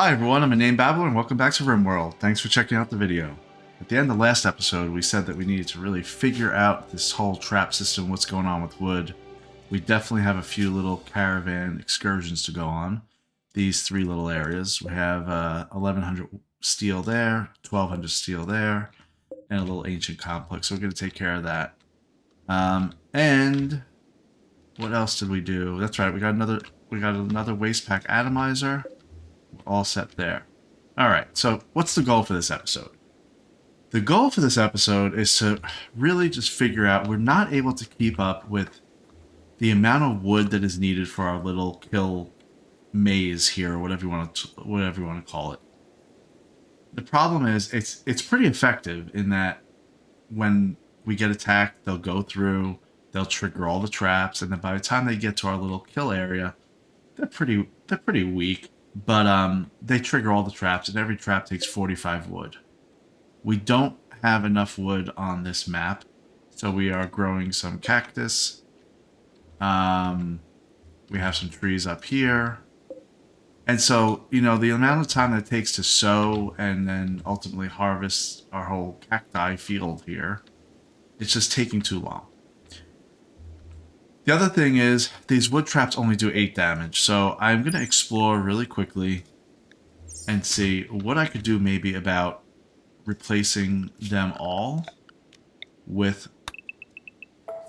Hi everyone, I'm Inane Babbler and welcome back to RimWorld. Thanks for checking out the video. At the end of the last episode, we said that we needed to really figure out this whole trap system, what's going on with wood. We definitely have a few little caravan excursions to go on. These three little areas. We have 1100 steel there, 1200 steel there, and a little ancient complex. So we're going to take care of that. And what else did we do? That's right, we got another waste pack atomizer. All set there. Alright, so what's the goal for this episode? The goal for this episode is to really just figure out we're not able to keep up with the amount of wood that is needed for our little kill maze here, or whatever you want to call it. The problem is it's pretty effective in that when we get attacked, they'll go through, they'll trigger all the traps, and then by the time they get to our little kill area, they're pretty weak. But they trigger all the traps, and every trap takes 45 wood. We don't have enough wood on this map, so we are growing some cactus. We have some trees up here. And so, you know, the amount of time that it takes to sow and then ultimately harvest our whole cacti field here, it's just taking too long. The other thing is, these wood traps only do 8 damage, so I'm going to explore really quickly and see what I could do maybe about replacing them all with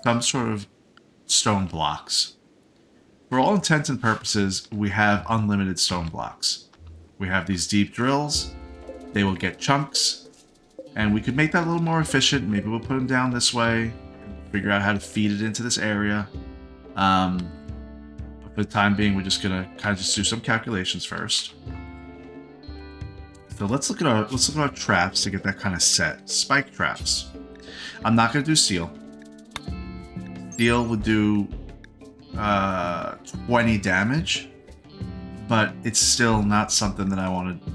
some sort of stone blocks. For all intents and purposes, we have unlimited stone blocks. We have these deep drills, they will get chunks, and we could make that a little more efficient. Maybe we'll put them down this way, figure out how to feed it into this area. But for the time being, we're just gonna kind of just do some calculations first. So let's look at our traps to get that kind of set. Spike traps. I'm not gonna do steel. Steel would do 20 damage, but it's still not something that I want to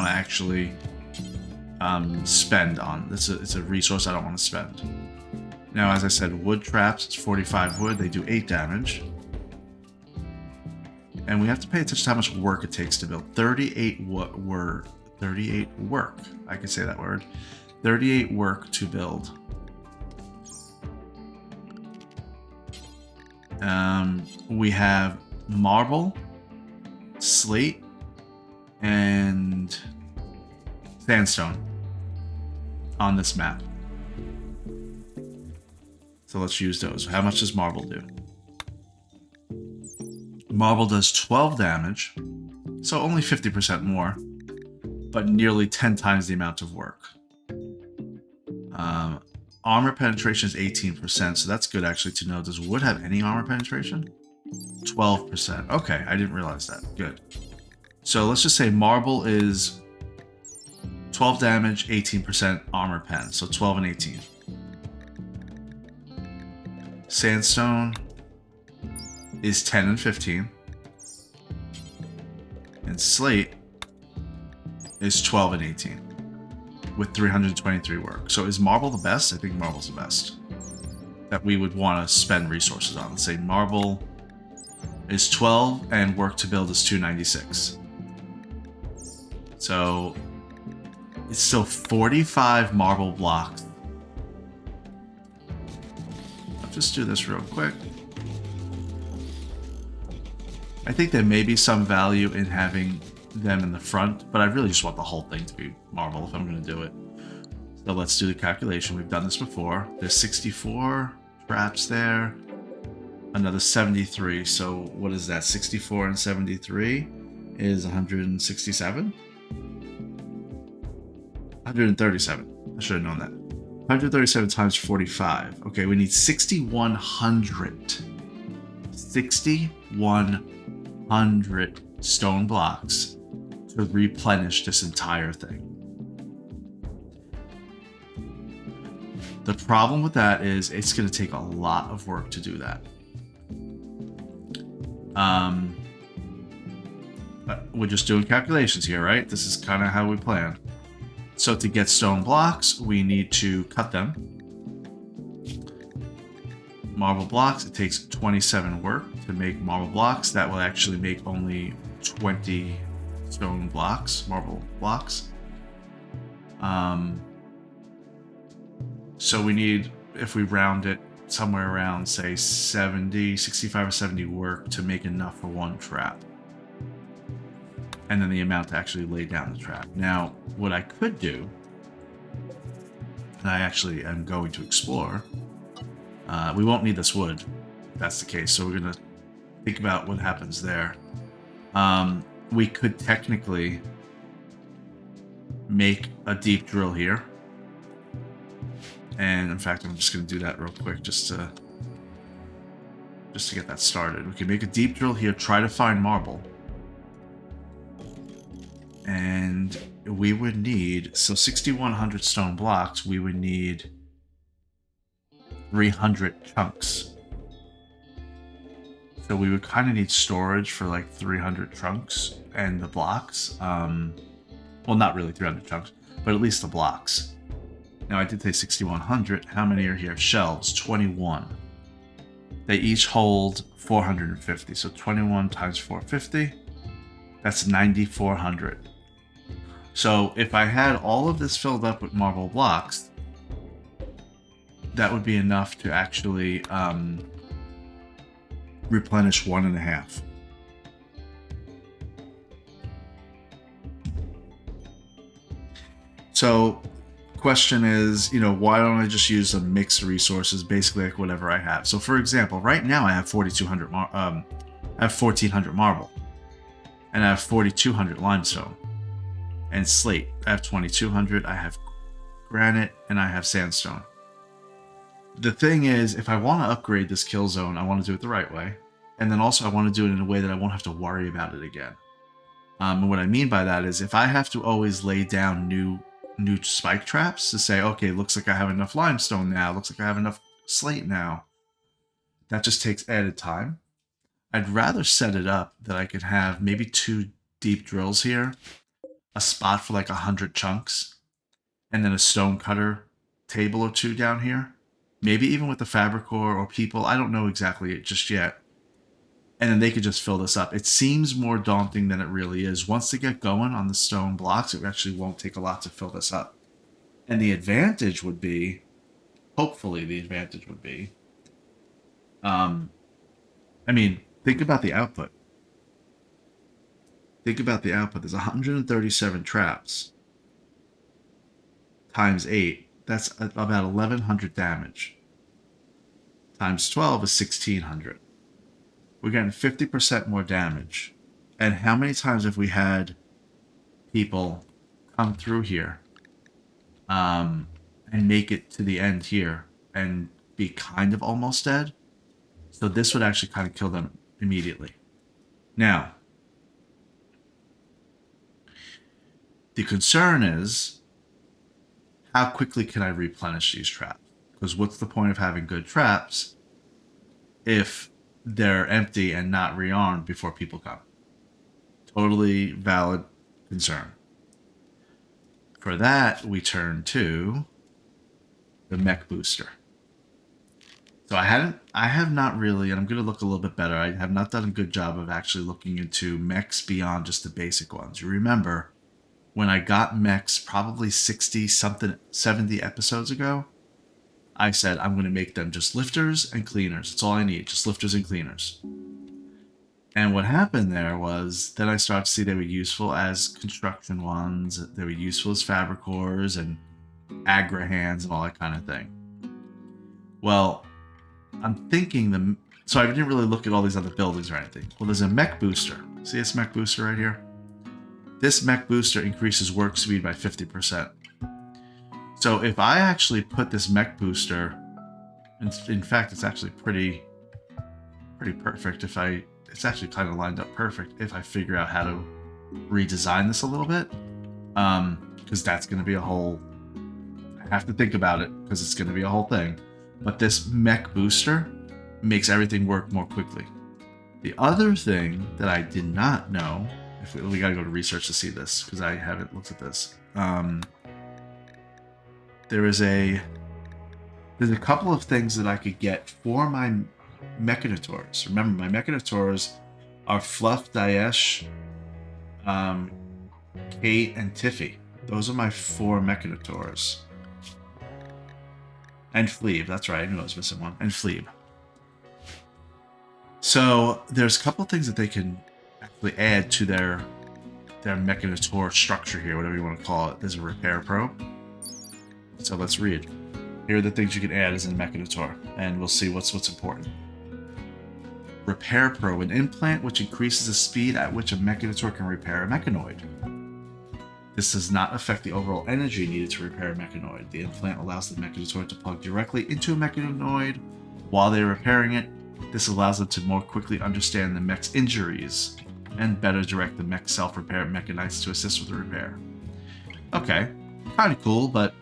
actually spend on. It's a resource I don't want to spend. Now, as I said, wood traps, it's 45 wood, they do 8 damage. And we have to pay attention to how much work it takes to build. 38 work. I can say that word. 38 work to build. We have marble, slate, and sandstone on this map. So let's use those. How much does marble do? Marble does 12 damage, so only 50% more, but nearly 10 times the amount of work. Armor penetration is 18%, so that's good actually to know. Does wood have any armor penetration? 12%. Okay, I didn't realize that. Good. So let's just say marble is 12 damage, 18% armor pen, so 12 and 18. Sandstone is 10 and 15. And slate is 12 and 18 with 323 work. So is marble the best? I think marble's the best that we would want to spend resources on. Let's say marble is 12 and work to build is 296. So it's still 45 marble blocks. Just do this real quick. I think there may be some value in having them in the front, but I really just want the whole thing to be marble if I'm going to do it. So let's do the calculation. We've done this before. There's 64 traps there. Another 73. So what is that? 64 and 73 is 167? 137. I should have known that. 137 times 45. Okay, we need 6,100. 6,100 stone blocks to replenish this entire thing. The problem with that is it's going to take a lot of work to do that. But we're just doing calculations here, right? This is kind of how we plan. So to get stone blocks, we need to cut them. Marble blocks, it takes 27 work to make marble blocks. That will actually make only 20 stone blocks, marble blocks. So we need, if we round it, somewhere around, say, 65 or 70 work to make enough for one trap. And then the amount to actually lay down the trap. Now, what I could do, and I actually am going to explore, we won't need this wood, if that's the case, so we're going to think about what happens there. We could technically make a deep drill here. And in fact, I'm just going to do that real quick just to get that started. We can make a deep drill here, try to find marble. And we would need, so 6,100 stone blocks, we would need 300 chunks. So we would kind of need storage for like 300 chunks and the blocks. Well, not really 300 chunks, but at least the blocks. Now, I did say 6,100. How many are here? Shelves, 21. They each hold 450. So 21 times 450, that's 9,400. So if I had all of this filled up with marble blocks, that would be enough to actually replenish 1.5. So question is, why don't I just use a mix of resources, basically like whatever I have. So for example, right now I have 4,200 I have 1,400 marble, and I have 4,200 limestone and slate. I have 2,200. I have granite, and I have sandstone. The thing is, if I want to upgrade this kill zone, I want to do it the right way, and then also I want to do it in a way that I won't have to worry about it again. And what I mean by that is, if I have to always lay down new spike traps to say, okay, looks like I have enough limestone now, looks like I have enough slate now, that just takes added time. I'd rather set it up that I could have maybe 2 deep drills here, a spot for like 100 chunks, and then a stone cutter table or 2 down here. Maybe even with the fabric ore or people, I don't know exactly just yet. And then they could just fill this up. It seems more daunting than it really is. Once they get going on the stone blocks, it actually won't take a lot to fill this up. And the advantage would be, hopefully the advantage would be, think about the output. Think about the output. There's 137 traps times 8. That's about 1,100 damage. Times 12 is 1,600. We're getting 50% more damage. And how many times have we had people come through here and make it to the end here and be kind of almost dead? So this would actually kind of kill them immediately. Now, the concern is, how quickly can I replenish these traps? Because what's the point of having good traps if they're empty and not rearmed before people come? Totally valid concern. For that, we turn to the mech booster. So I have not really, and I'm going to look a little bit better, I have not done a good job of actually looking into mechs beyond just the basic ones. You remember, when I got mechs probably 70 episodes ago, I said I'm going to make them just lifters and cleaners. That's all I need, just lifters and cleaners. And what happened there was, then I started to see they were useful as construction ones, they were useful as fabric ores and agra hands and all that kind of thing. Well, I'm thinking so I didn't really look at all these other buildings or anything. Well, there's a mech booster. See this mech booster right here? This mech booster increases work speed by 50%. So if I actually put this mech booster, in fact, it's actually pretty perfect it's actually kind of lined up perfect if I figure out how to redesign this a little bit. Because that's going to be a whole, I have to think about it because it's going to be a whole thing. But this mech booster makes everything work more quickly. The other thing that I did not know, we got to go to research to see this because I haven't looked at this. There's a couple of things that I could get for my Mechanotors. Remember, my Mechanotors are Fluff, Daesh, Kate, and Tiffy. Those are my 4 Mechanotors. And Fleeb, that's right, I knew I was missing one. And Fleeb. So there's a couple of things that they can actually add to their Mechanotor structure here, whatever you want to call it. There's a repair probe. So let's read. Here are the things you can add as a Mechanotor, and we'll see what's important. Repair probe, an implant which increases the speed at which a Mechanotor can repair a mechanoid. This does not affect the overall energy needed to repair a mechanoid. The implant allows the Mechanotor to plug directly into a mechanoid while they're repairing it. This allows them to more quickly understand the mech's injuries and better direct the mech self-repair mechanites to assist with the repair. Okay, kind of cool, but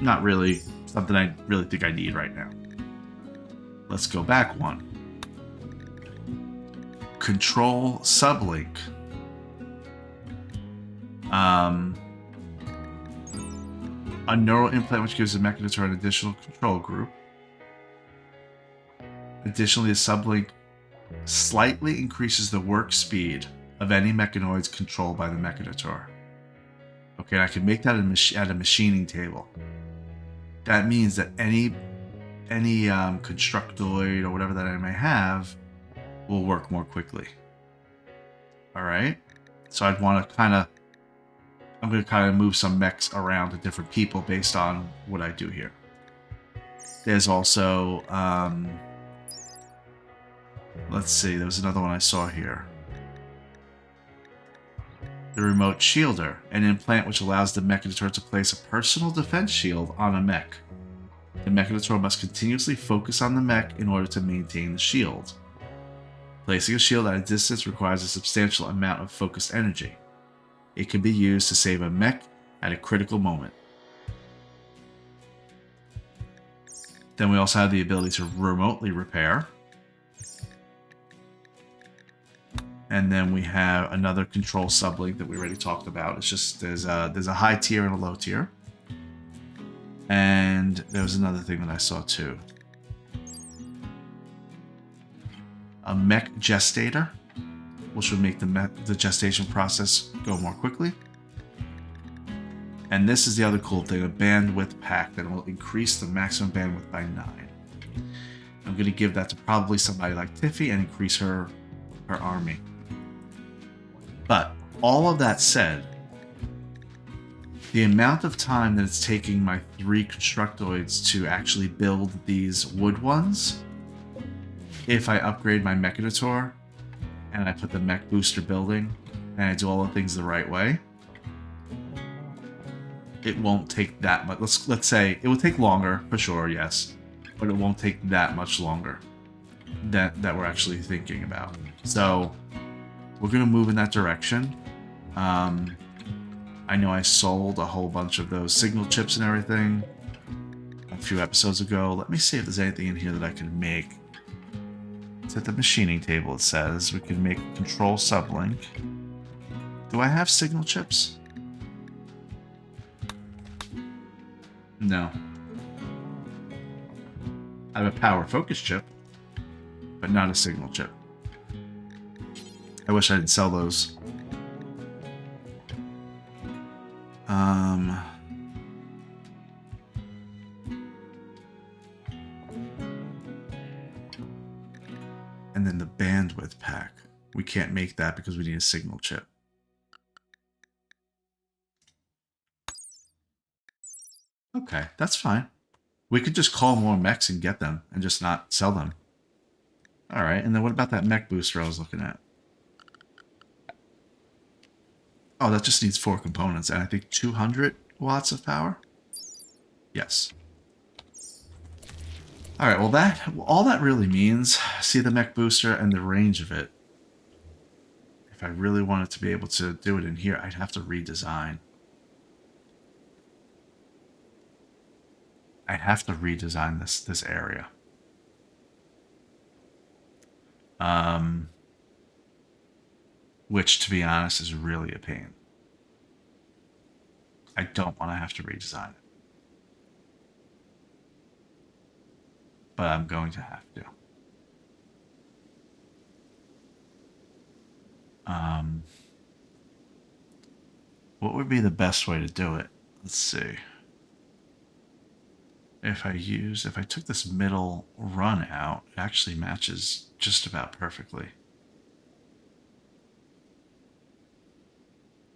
not really something I really think I need right now. Let's go back one. Control sublink. A neural implant which gives the Mechanotor an additional control group. Additionally, the sublink slightly increases the work speed of any mechanoids controlled by the Mechanotor. Okay, I can make that at a machining table. That means that any constructoid or whatever that I may have will work more quickly. All right, so I'd want to I'm going to kind of move some mechs around to different people based on what I do here. There's also, let's see, there was another one I saw here. The remote shielder, an implant which allows the Mechanotor to place a personal defense shield on a mech. The Mechanotor must continuously focus on the mech in order to maintain the shield. Placing a shield at a distance requires a substantial amount of focused energy. It can be used to save a mech at a critical moment. Then we also have the ability to remotely repair. And then we have another control sublink that we already talked about. It's just there's a high tier and a low tier. And there was another thing that I saw too. A mech gestator, which would make the gestation process go more quickly. And this is the other cool thing, a bandwidth pack that will increase the maximum bandwidth by 9. I'm going to give that to probably somebody like Tiffy and increase her army. But all of that said, the amount of time that it's taking my 3 constructoids to actually build these wood ones, if I upgrade my Mechanotor, and I put the mech booster building, and I do all the things the right way, it won't take that much. Let's say it will take longer, for sure, yes, but it won't take that much longer that we're actually thinking about. So we're going to move in that direction. I know I sold a whole bunch of those signal chips and everything a few episodes ago. Let me see if there's anything in here that I can make. It's at the machining table, it says. We can make a control sublink. Do I have signal chips? No. I have a power focus chip, but not a signal chip. I wish I didn't sell those. And then the bandwidth pack. We can't make that because we need a signal chip. Okay, that's fine. We could just call more mechs and get them and just not sell them. Alright, and then what about that mech booster I was looking at? Oh, that just needs 4 components, and I think 200 watts of power? Yes. Alright, well all that really means, see the mech booster and the range of it. If I really wanted to be able to do it in here, I'd have to redesign. I'd have to redesign this area. Which, to be honest, is really a pain. I don't want to have to redesign it. But I'm going to have to. What would be the best way to do it? Let's see. If I took this middle run out, it actually matches just about perfectly.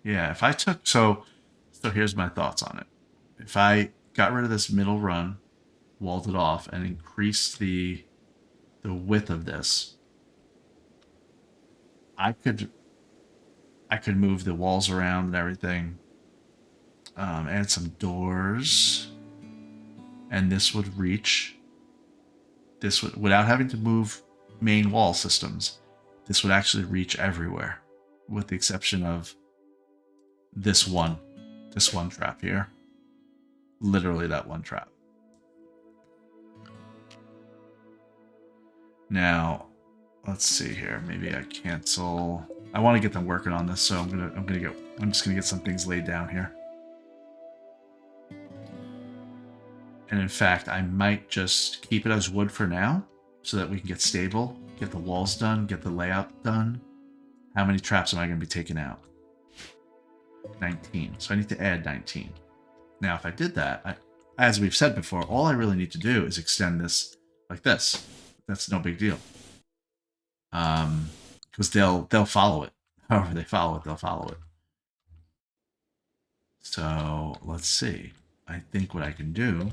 Yeah, if I took, so here's my thoughts on it. If I got rid of this middle run, walled it off, and increased the width of this, I could move the walls around and everything, add some doors, and this would reach. This would, without having to move main wall systems, this would actually reach everywhere, with the exception of this one trap here. Literally that one trap. Now, let's see here. Maybe I cancel. I want to get them working on this, so I'm just gonna get some things laid down here. And in fact, I might just keep it as wood for now, so that we can get stable, get the walls done, get the layout done. How many traps am I going to be taking out? 19. So I need to add 19. Now, if I did that, as we've said before, all I really need to do is extend this like this. That's no big deal. Because they'll follow it. However they follow it, they'll follow it. So let's see. I think what I can do,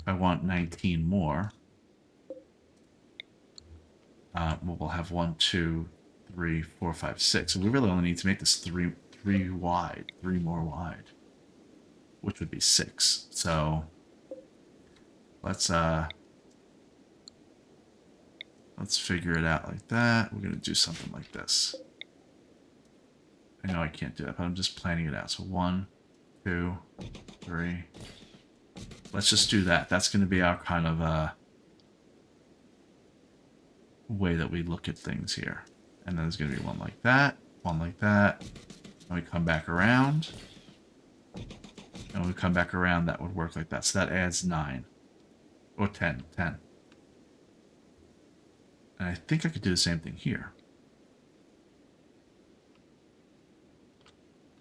if I want 19 more, we'll have 1, 2, 3, 4, 5, 6. So we really only need to make this three wide, 3 more wide, which would be 6. So let's figure it out like that. We're gonna do something like this. I know I can't do that, but I'm just planning it out. So 1, 2, 3. Let's just do that. That's gonna be our kind of way that we look at things here. And then there's going to be one like that, and we come back around. And when we come back around, that would work like that. So that adds 9. Or 10. And I think I could do the same thing here.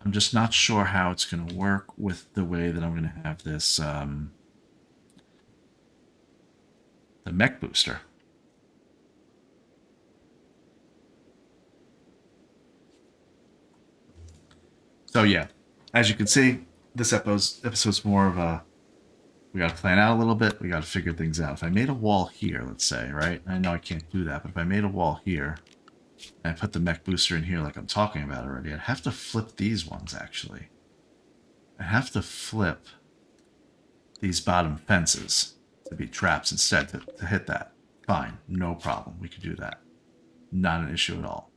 I'm just not sure how it's going to work with the way that I'm going to have this, the mech booster. So yeah, as you can see, this episode's more of a, we got to plan out a little bit. We got to figure things out. If I made a wall here, let's say, right? I know I can't do that, but if I made a wall here, and I put the mech booster in here like I'm talking about already, I'd have to flip these ones, actually. I have to flip these bottom fences to be traps instead to hit that. Fine, no problem. We could do that. Not an issue at all.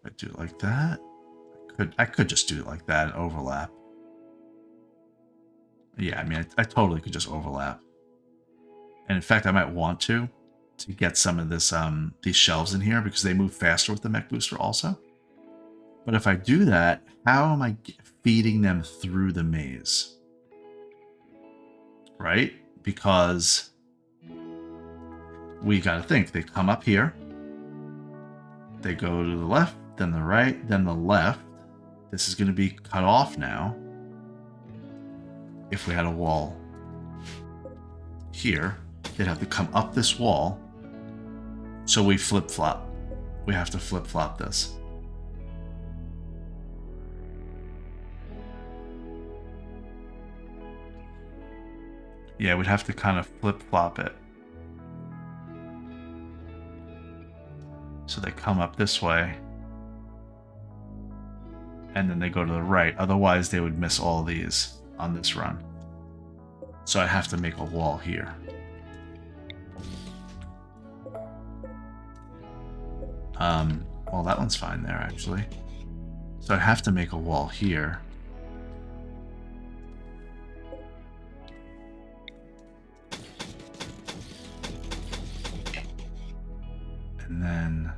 I do it like that. I could just do it like that and overlap. Yeah, I mean, I totally could just overlap. And in fact, I might want to get some of this these shelves in here because they move faster with the mech booster also. But if I do that, how am I feeding them through the maze? Right? Because we got to think. They come up here. They go to the left, then the right, then the left. This is going to be cut off now. If we had a wall here, they'd have to come up this wall. So we flip-flop. We have to flip-flop this. Yeah, we'd have to kind of flip-flop it. So they come up this way. And then they go to the right. Otherwise, they would miss all these on this run. So I'd have to make a wall here. Well, that one's fine there, actually. So I'd have to make a wall here. And then...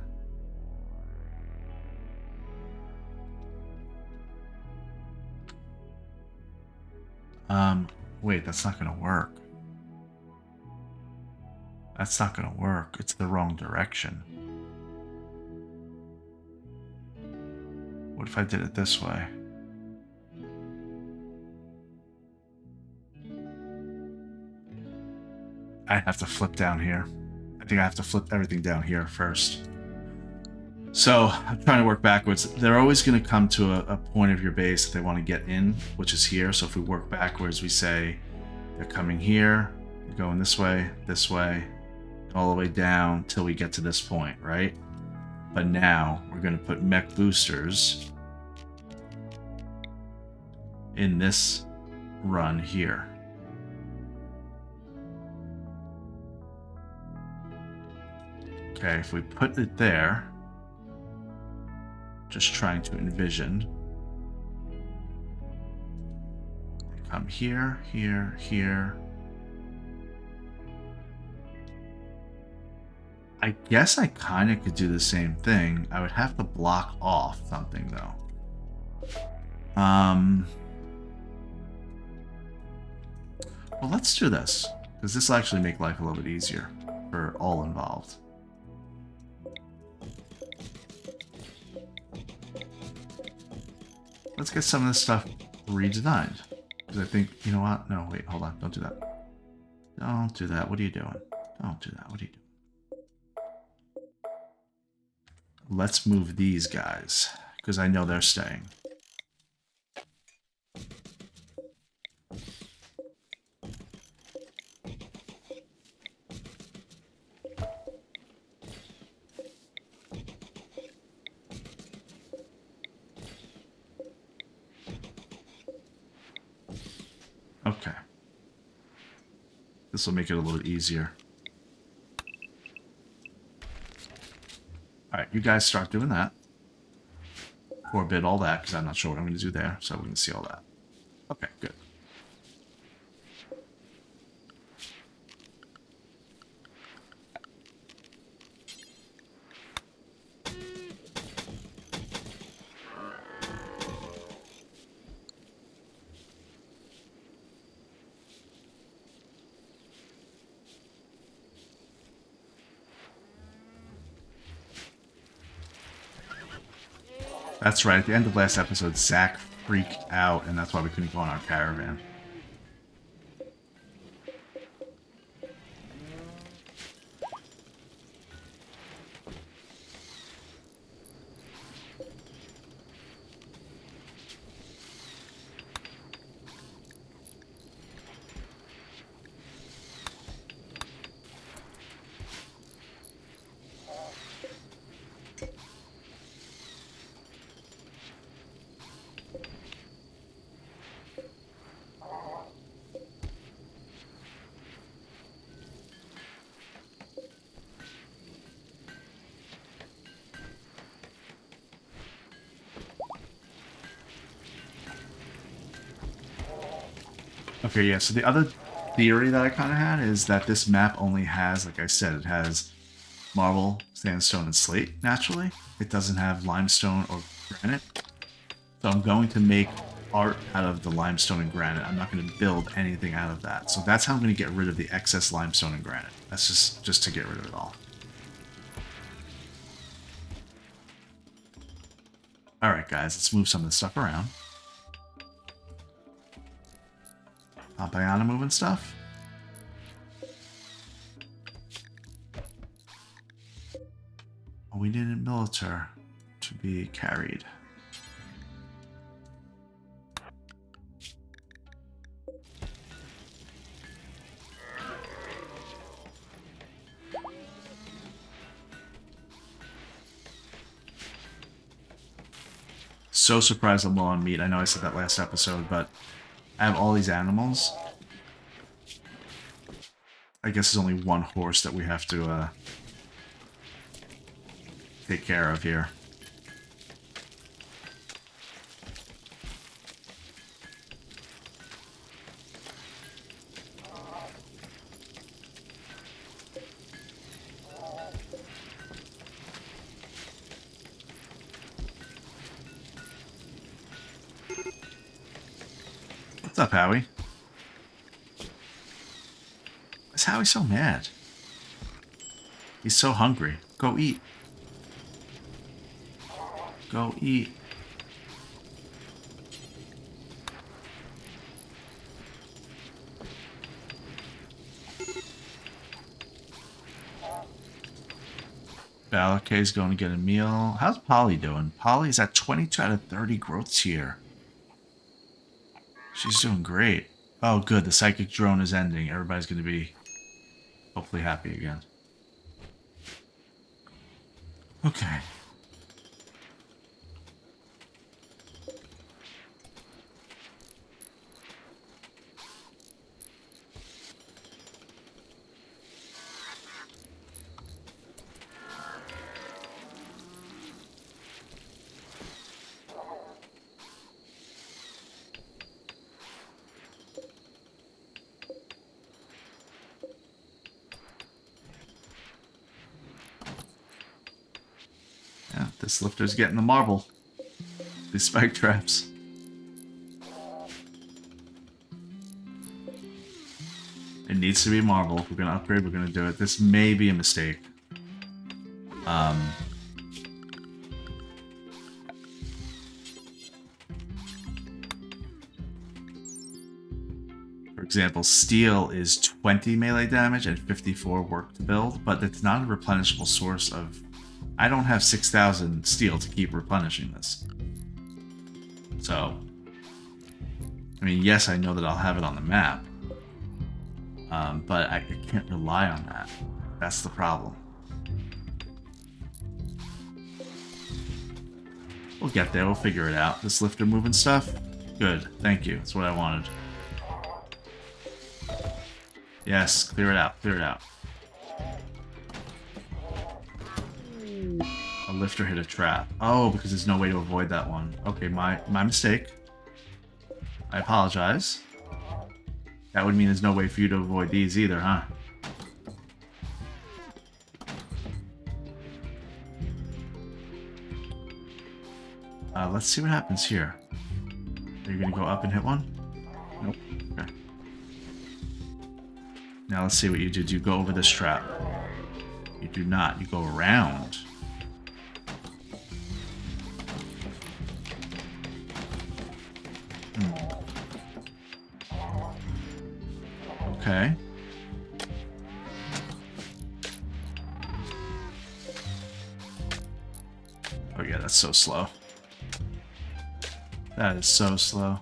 wait, that's not going to work. That's not going to work. It's the wrong direction. What if I did it this way? I have to flip down here. I think I have to flip everything down here first. So I'm trying to work backwards. They're always going to come to a point of your base that they want to get in, which is here. So if we work backwards, we say they're coming here, they're going this way, all the way down till we get to this point, right? But now we're going to put mech boosters in this run here. Okay, if we put it there, just trying to envision. They come here, here, here. I guess I kind of could do the same thing. I would have to block off something though. Well, let's do this, because this will actually make life a little bit easier for all involved. Let's get some of this stuff redesigned. Because I think, you know what? No, wait, hold on. Don't do that. Don't do that. What are you doing? Don't do that. What are you doing? Let's move these guys, because I know they're staying. Okay. This will make it a little easier. Alright, you guys start doing that. Orbit all that, because I'm not sure what I'm going to do there, so we can see all that. Okay, good. That's right, at the end of last episode, Zach freaked out, and that's why we couldn't go on our caravan. Okay, yeah, so the other theory that I kind of had is that this map only has, like I said, it has marble, sandstone, and slate, naturally. It doesn't have limestone or granite. So I'm going to make art out of the limestone and granite. I'm not going to build anything out of that. So that's how I'm going to get rid of the excess limestone and granite. That's just to get rid of it all. Alright, guys, let's move some of this stuff around. Bayana moving stuff. Oh, we needed Militar to be carried. So surprised I'm low on meat. I know I said that last episode, but I have all these animals. I guess there's only one horse that we have to take care of here. What's up, Howie? Why is Howie so mad? He's so hungry. Go eat. Go eat. Valakay's going to get a meal. How's Polly doing? Polly's at 22 out of 30 growths here. She's doing great. Oh, good. The psychic drone is ending. Everybody's going to be hopefully happy again. Okay. Yeah, this lifter's getting the marble. These spike traps. It needs to be marble. If we're going to upgrade, we're going to do it. This may be a mistake. For example, steel is 20 melee damage and 54 work to build, but it's not a replenishable source of... I don't have 6,000 steel to keep replenishing this. So, I mean, yes, I know that I'll have it on the map, but I can't rely on that. That's the problem. We'll get there. We'll figure it out. This lifter moving stuff? Good. Thank you. That's what I wanted. Yes, clear it out. Clear it out. A lifter hit a trap. Oh, because there's no way to avoid that one. Okay, my mistake. I apologize. That would mean there's no way for you to avoid these either, huh? Let's see what happens here. Are you gonna go up and hit one? Nope. Okay. Now let's see what you do. Do you go over this trap? You do not. You go around. Okay. Oh yeah, that's so slow. That is so slow.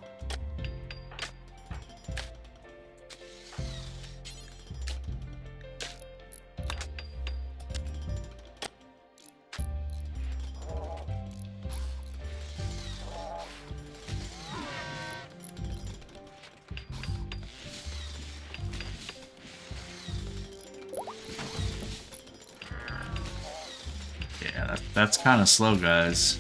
Yeah, that's kind of slow, guys.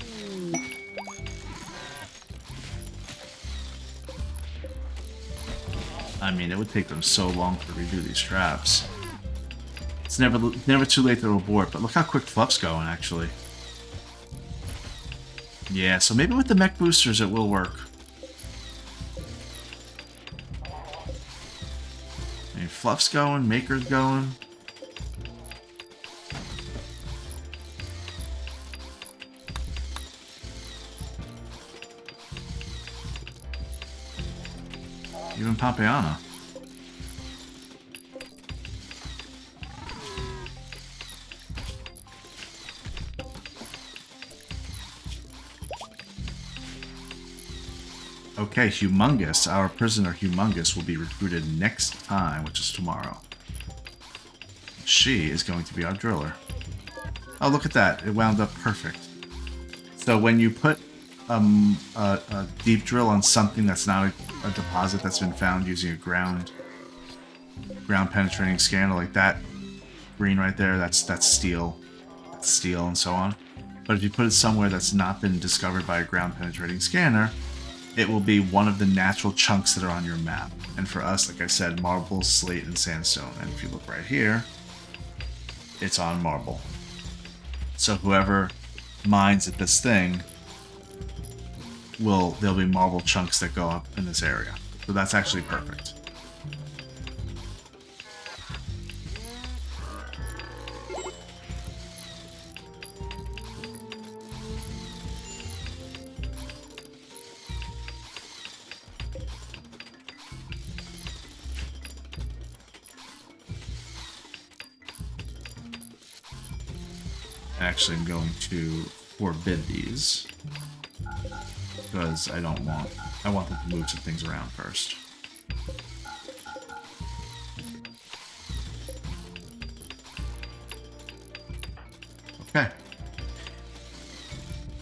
I mean, it would take them so long to redo these traps. It's never too late to abort, but look how quick Fluff's going, actually. Yeah, so maybe with the mech boosters it will work. I mean, Fluff's going, Maker's going. Even Pompeiana. Okay, Humongous. Our prisoner Humongous will be recruited next time, which is tomorrow. She is going to be our driller. Oh, look at that. It wound up perfect. So when you put a deep drill on something that's not a deposit that's been found using a ground penetrating scanner, like that green right there, that's steel. That's steel and so on. But if you put it somewhere that's not been discovered by a ground penetrating scanner, it will be one of the natural chunks that are on your map. And for us, like I said, marble, slate, and sandstone. And if you look right here, it's on marble. So whoever mines at this thing, there'll be marble chunks that go up in this area. So that's actually perfect. Actually, I'm going to forbid these. Because I don't want... I want them to move some things around first. Okay.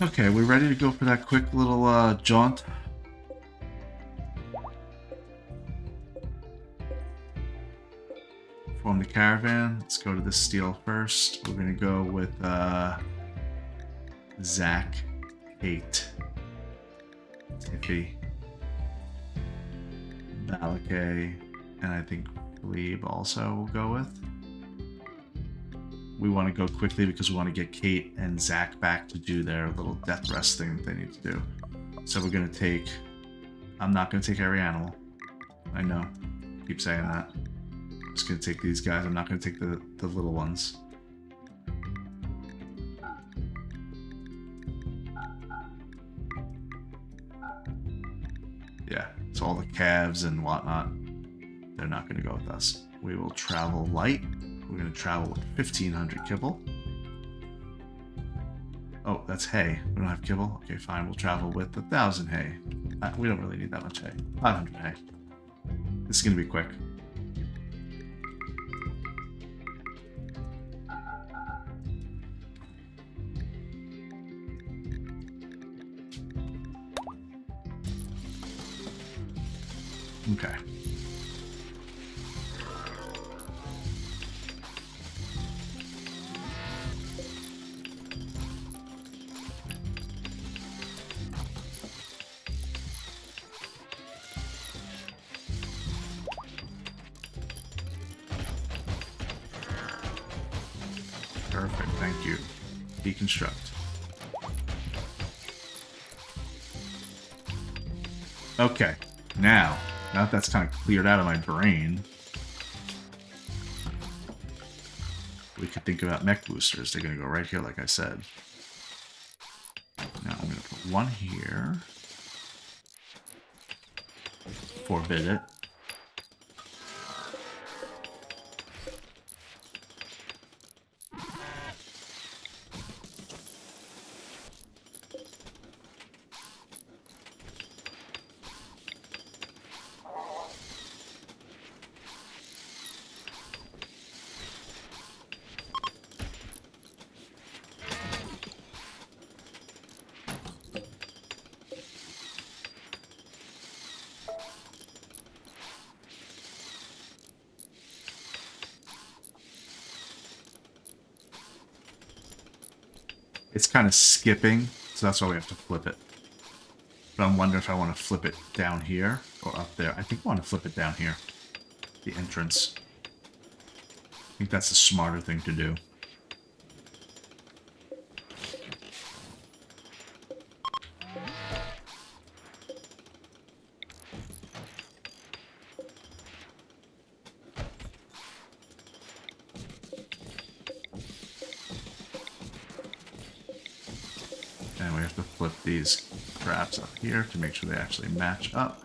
Okay, we ready to go for that quick little jaunt? Form the caravan. Let's go to the steel first. We're gonna go with Zach, Kate, Tiffy, Malakay, and I think Glebe also will go with. We want to go quickly because we want to get Kate and Zach back to do their little death rest thing that they need to do. So we're going to take... I'm not going to take every animal. I know. Keep saying that. I'm just going to take these guys. I'm not going to take the little ones. Yeah, so all the calves and whatnot, they're not going to go with us. We will travel light. We're going to travel with 1,500 kibble. Oh, that's hay. We don't have kibble? Okay, fine. We'll travel with 1,000 hay. We don't really need that much hay. 500 hay. This is going to be quick. Okay. Perfect, thank you. Deconstruct. Okay, now that that's kind of cleared out of my brain, we could think about mech boosters. They're going to go right here, like I said. Now I'm going to put one here. Forbid it. It's kind of skipping, so that's why we have to flip it. But I'm wondering if I want to flip it down here or up there. I think I want to flip it down here. The entrance. I think that's the smarter thing to do. And we have to flip these traps up here to make sure they actually match up.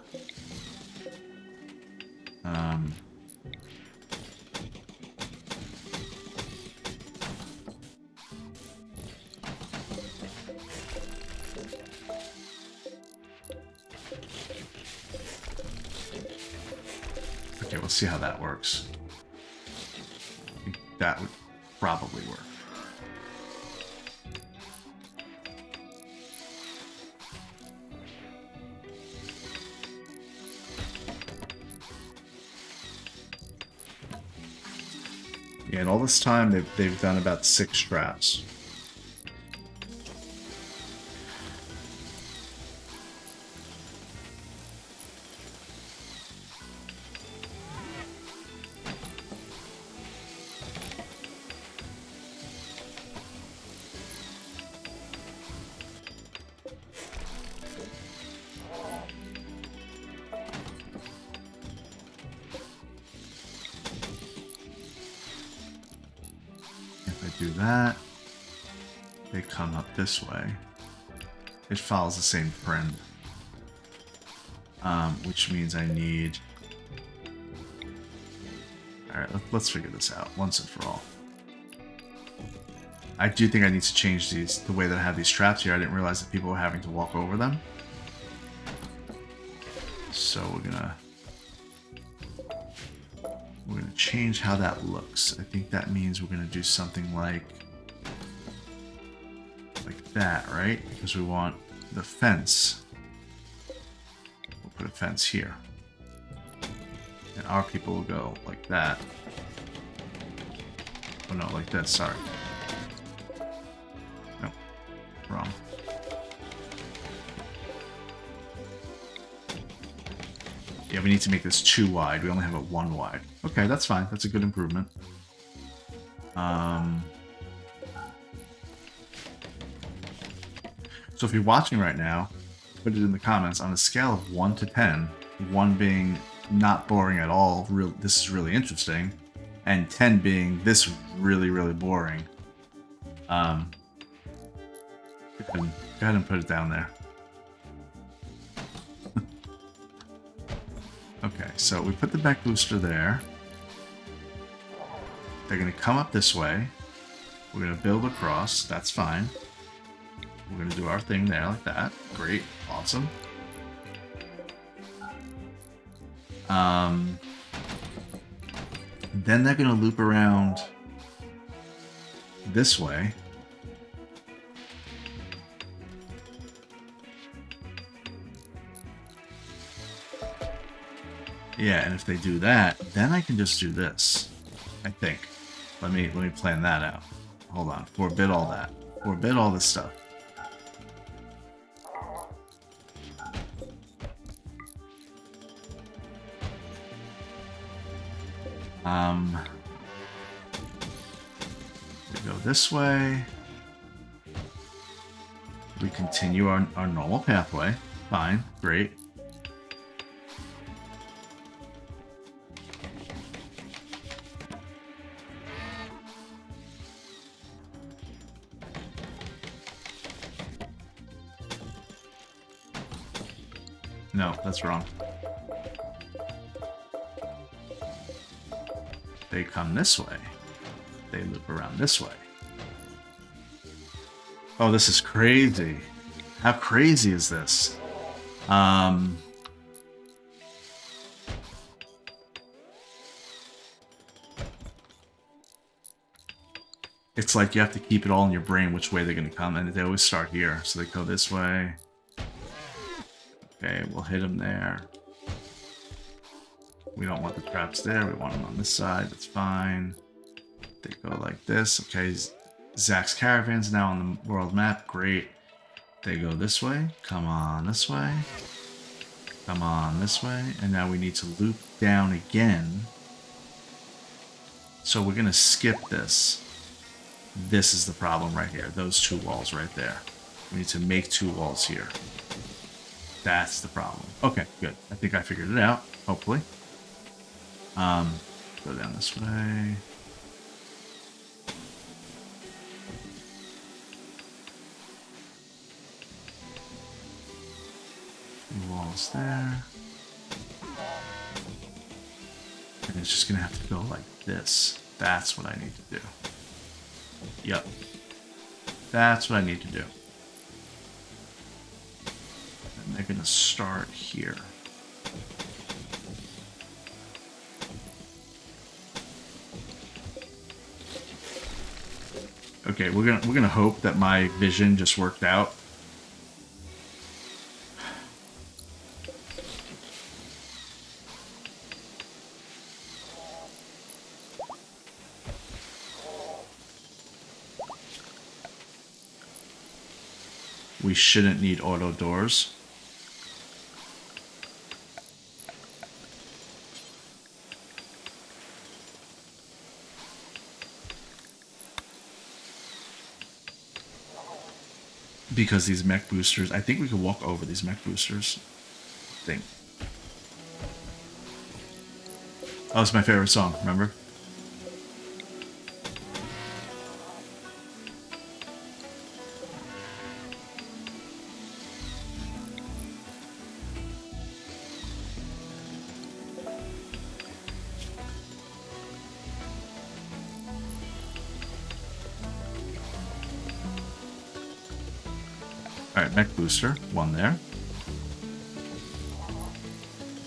Okay, we'll see how that works. I think that would probably work. Yeah, and all this time they've done about 6 traps. Do that. They come up this way. It follows the same trend. Which means I need... Alright, let's figure this out once and for all. I do think I need to change the way that I have these traps here. I didn't realize that people were having to walk over them. So we're gonna change how that looks. I think that means we're gonna do something like that, right? Because we want the fence. We'll put a fence here. And our people will go like that. Oh no, like this, sorry. Nope, wrong. Yeah, we need to make this 2 wide. We only have it 1 wide. Okay, that's fine. That's a good improvement. So if you're watching right now, put it in the comments on a scale of 1 to 10, 1 being not boring at all, this is really interesting, and 10 being this really, really boring. Go ahead and put it down there. Okay, so we put the mech booster there. They're going to come up this way. We're going to build across. That's fine. We're going to do our thing there like that. Great. Awesome. Then they're going to loop around this way. Yeah, and if they do that, then I can just do this. I think. Let me plan that out. Hold on. Forbid all that. Forbid all this stuff. We go this way. We continue our normal pathway. Fine. Great. No, that's wrong. They come this way. They loop around this way. Oh, this is crazy. How crazy is this? It's like you have to keep it all in your brain which way they're going to come, and they always start here. So they go this way. Okay, we'll hit them there. We don't want the traps there. We want them on this side. That's fine. They go like this. Okay, Zach's Caravan's now on the world map. Great. They go this way. Come on this way. Come on this way. And now we need to loop down again. So we're going to skip this. This is the problem right here. Those 2 walls right there. We need to make 2 walls here. That's the problem. Okay, good. I think I figured it out, hopefully. Go down this way. Walls there. And it's just gonna have to go like this. That's what I need to do. Yep. That's what I need to do. And they're gonna start here. Okay, we're gonna hope that my vision just worked out. We shouldn't need auto doors. Because these mech boosters, I think we could walk over these mech boosters. I think. Oh, it's my favorite song, remember? Alright, mech booster. One there.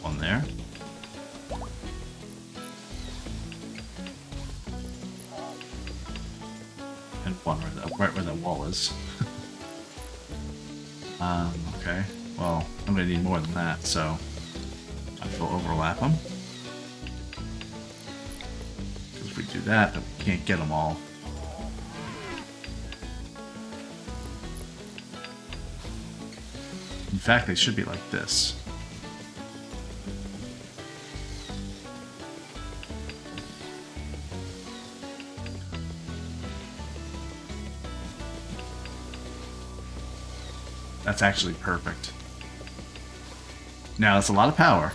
One there. And one right where that wall is. Okay. Well, I'm gonna need more than that, so I will overlap them. Because if we do that, then we can't get them all. In fact, they should be like this. That's actually perfect. Now, that's a lot of power.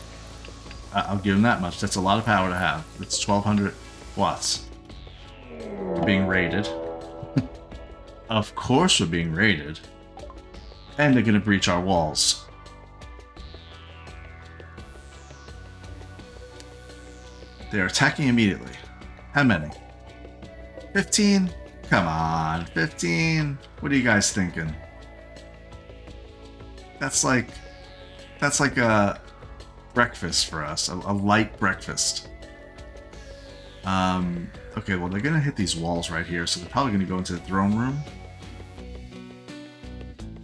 I'll give them that much. That's a lot of power to have. It's 1200 watts. We're being raided. Of course we're being raided. And they're going to breach our walls. They're attacking immediately. How many? 15? Come on, 15? What are you guys thinking? That's like a breakfast for us, a light breakfast. Okay, well, they're gonna hit these walls right here, so they're probably gonna go into the throne room.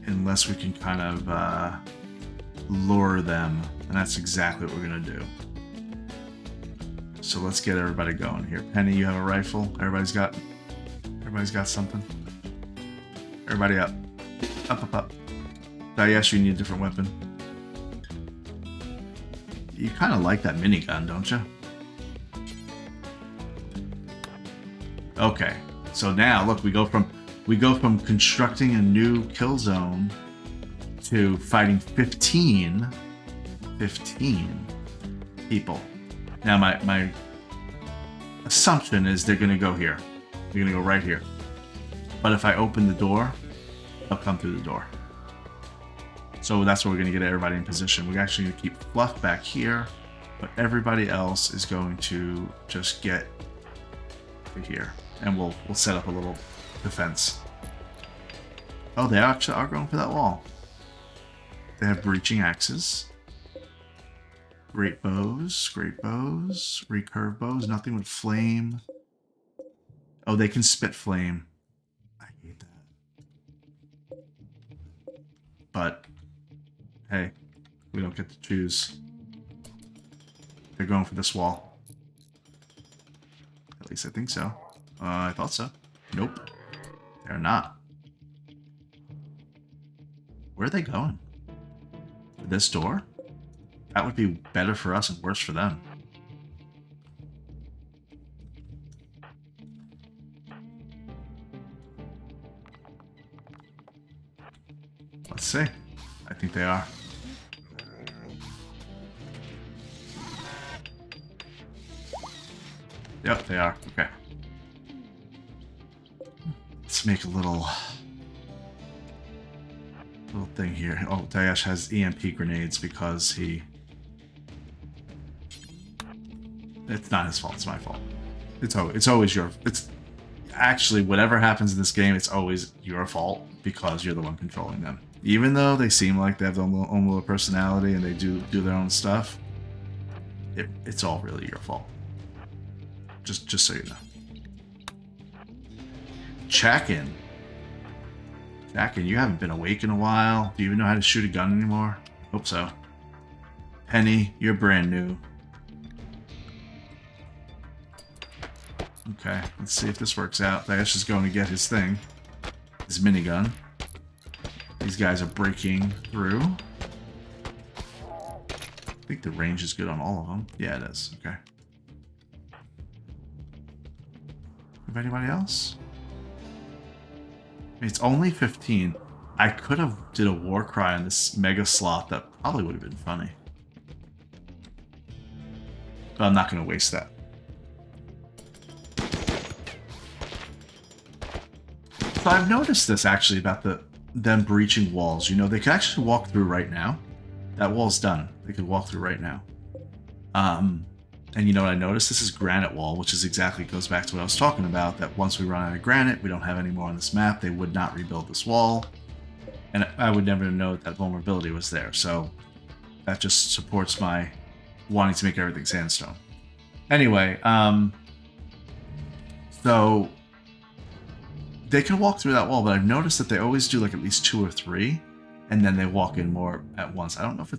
Unless we can kind of lure them, and that's exactly what we're gonna do. So let's get everybody going here. Penny, you have a rifle. Everybody's got something. Everybody up. Up. Dayash, you need a different weapon. You kind of like that minigun, don't you? Okay, so now look, we go from constructing a new kill zone to fighting 15 people. Now my assumption is they're gonna go here. They're gonna go right here. But if I open the door, they'll come through the door. So that's where we're going to get everybody in position. We're actually going to keep Fluff back here, but everybody else is going to just get to here. And we'll set up a little defense. Oh, they actually are going for that wall. They have breaching axes. Great bows, recurve bows, nothing with flame. Oh, they can spit flame. I hate that. But hey, we don't get to choose. They're going for this wall. At least I think so. I thought so. Nope. They're not. Where are they going? This door? That would be better for us and worse for them. Let's see. I think they are. Yep, they are. Okay. Let's make a little thing here. Oh, Dayash has EMP grenades because he... It's not his fault, it's my fault. It's always your... It's actually, whatever happens in this game, it's always your fault because you're the one controlling them. Even though they seem like they have their own little personality and they do their own stuff, it's all really your fault. Just so you know. Chakin, you haven't been awake in a while. Do you even know how to shoot a gun anymore? Hope so. Penny, you're brand new. Okay, let's see if this works out. Dayash is going to get his thing. His minigun. These guys are breaking through. I think the range is good on all of them. Yeah, it is. Okay. Have anybody else? I mean, it's only 15. I could have did a war cry on this mega slot. That probably would have been funny. But I'm not going to waste that. So I've noticed this actually about them breaching walls. You know, they can actually walk through right now. That wall's done. They could walk through right now. And you know what I noticed? This is granite wall, which is exactly goes back to what I was talking about, that once we run out of granite, we don't have any more on this map. They would not rebuild this wall. and I would never know that vulnerability was there. So that just supports my wanting to make everything sandstone. Anyway, so they can walk through that wall, but I've noticed that they always do like at least 2 or 3, and then they walk in more at once. I don't know if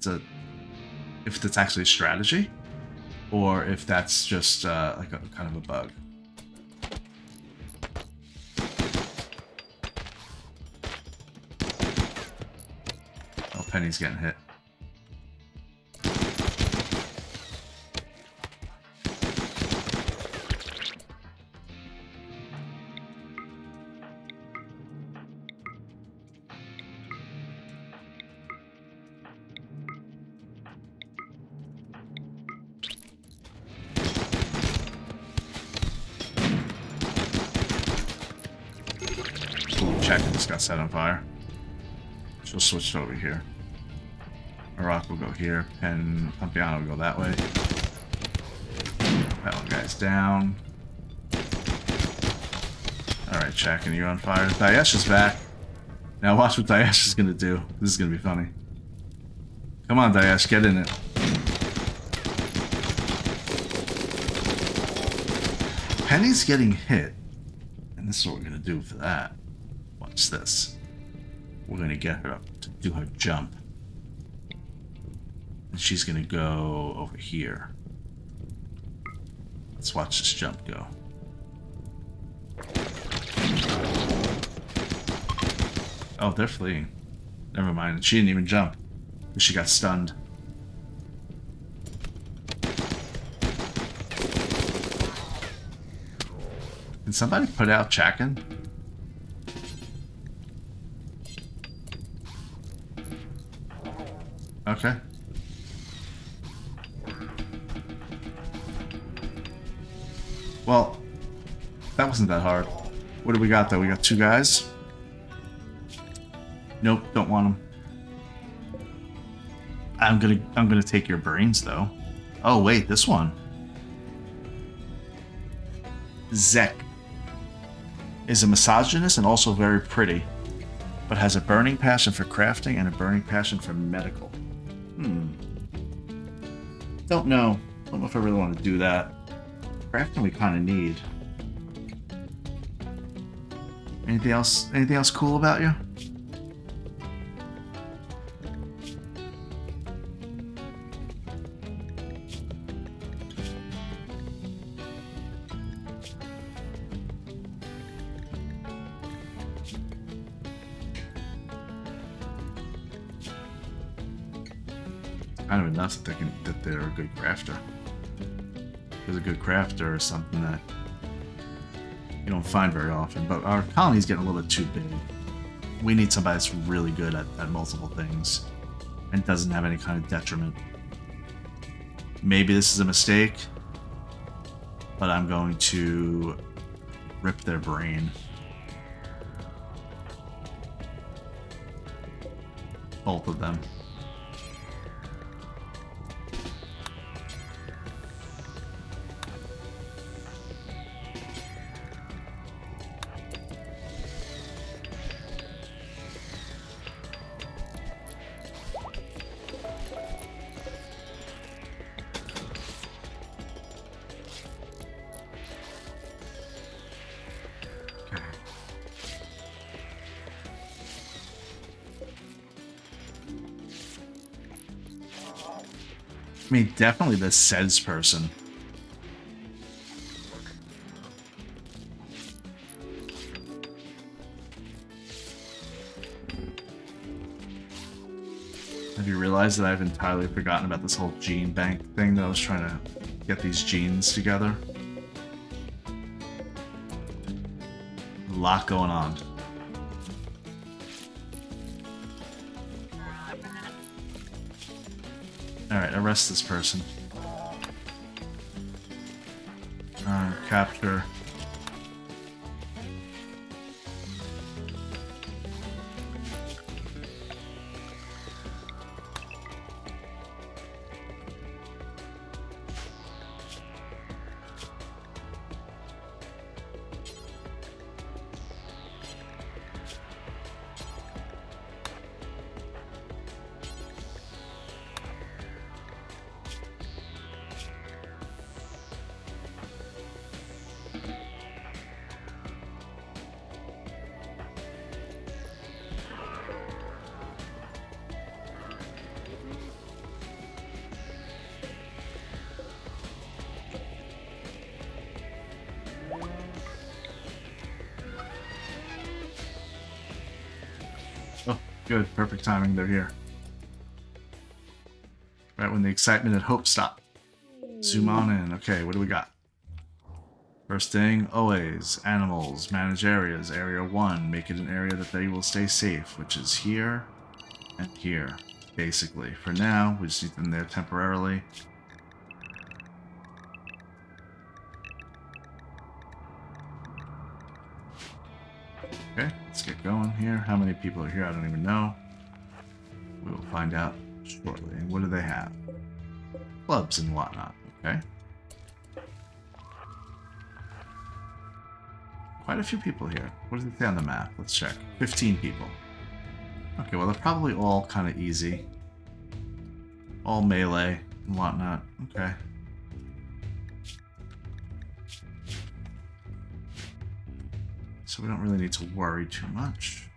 it's actually a strategy, or if that's just like a kind of a bug. Oh, Penny's getting hit. Check just got set on fire. She'll switch over here. Rock will go here, and Pampiano will go that way. That one guy's down. Alright, Check, and you're on fire. Daesh is back. Now watch what Daesh is gonna do. This is gonna be funny. Come on, Daesh, get in it. Penny's getting hit. And this is what we're gonna do for that. Watch this. We're gonna get her up to do her jump. And she's gonna go over here. Let's watch this jump go. Oh, they're fleeing. Never mind. She didn't even jump. She got stunned. Can somebody put out Chakin? Okay. Well, that wasn't that hard. What do we got though? We got 2 guys. Nope, don't want them. I'm gonna take your brains though. Oh wait, this one. Zek is a misogynist and also very pretty, but has a burning passion for crafting and a burning passion for medical. Don't know. Don't know if I really want to do that. Crafting we kind of need. Anything else? Anything else cool about you? Kind of enough that they're a good crafter. Because a good crafter is something that you don't find very often. But our colony's getting a little bit too big. We need somebody that's really good at multiple things and doesn't have any kind of detriment. Maybe this is a mistake, but I'm going to rip their brain. Both of them. I mean, definitely the SEDS person. Have you realized that I've entirely forgotten about this whole gene bank thing that I was trying to get these genes together? A lot going on. Alright, arrest this person. Capture. Good, perfect timing. They're here. Right when the excitement and hope stop. Zoom on in. Okay, what do we got? First thing, always, animals, manage areas. Area 1, make it an area that they will stay safe, which is here and here, basically. For now, we just need them there temporarily. Okay, let's get going here. How many people are here? I don't even know. We will find out shortly. What do they have? Clubs and whatnot. Okay. Quite a few people here. What does it say on the map? Let's check. 15 people. Okay, well, they're probably all kind of easy. All melee and whatnot. Okay. So we don't really need to worry too much.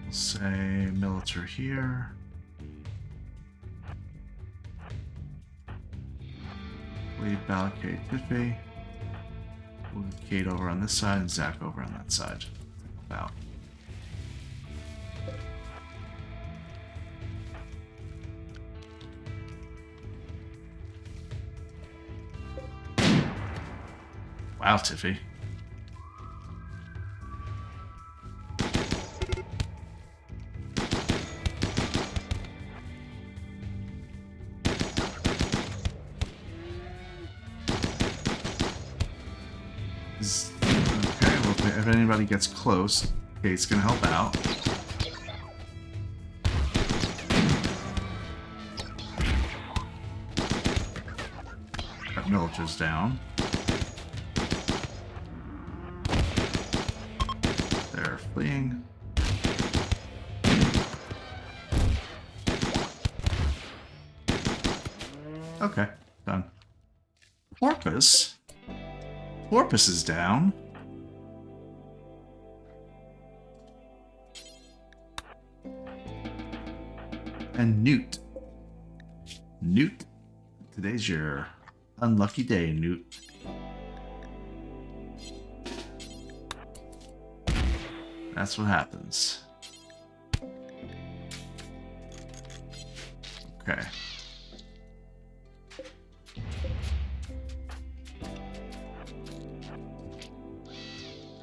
We'll say military here. Leave Balakay Tiffy. We'll get Kate over on this side and Zach over on that side. About. Wow, Tiffy. Okay, well, if anybody gets close, Kate's gonna help out. That military's down. They're fleeing. Okay, done. Porpoise? Porpoise is down. And Newt. Newt. Today's your unlucky day, Newt. That's what happens. Okay.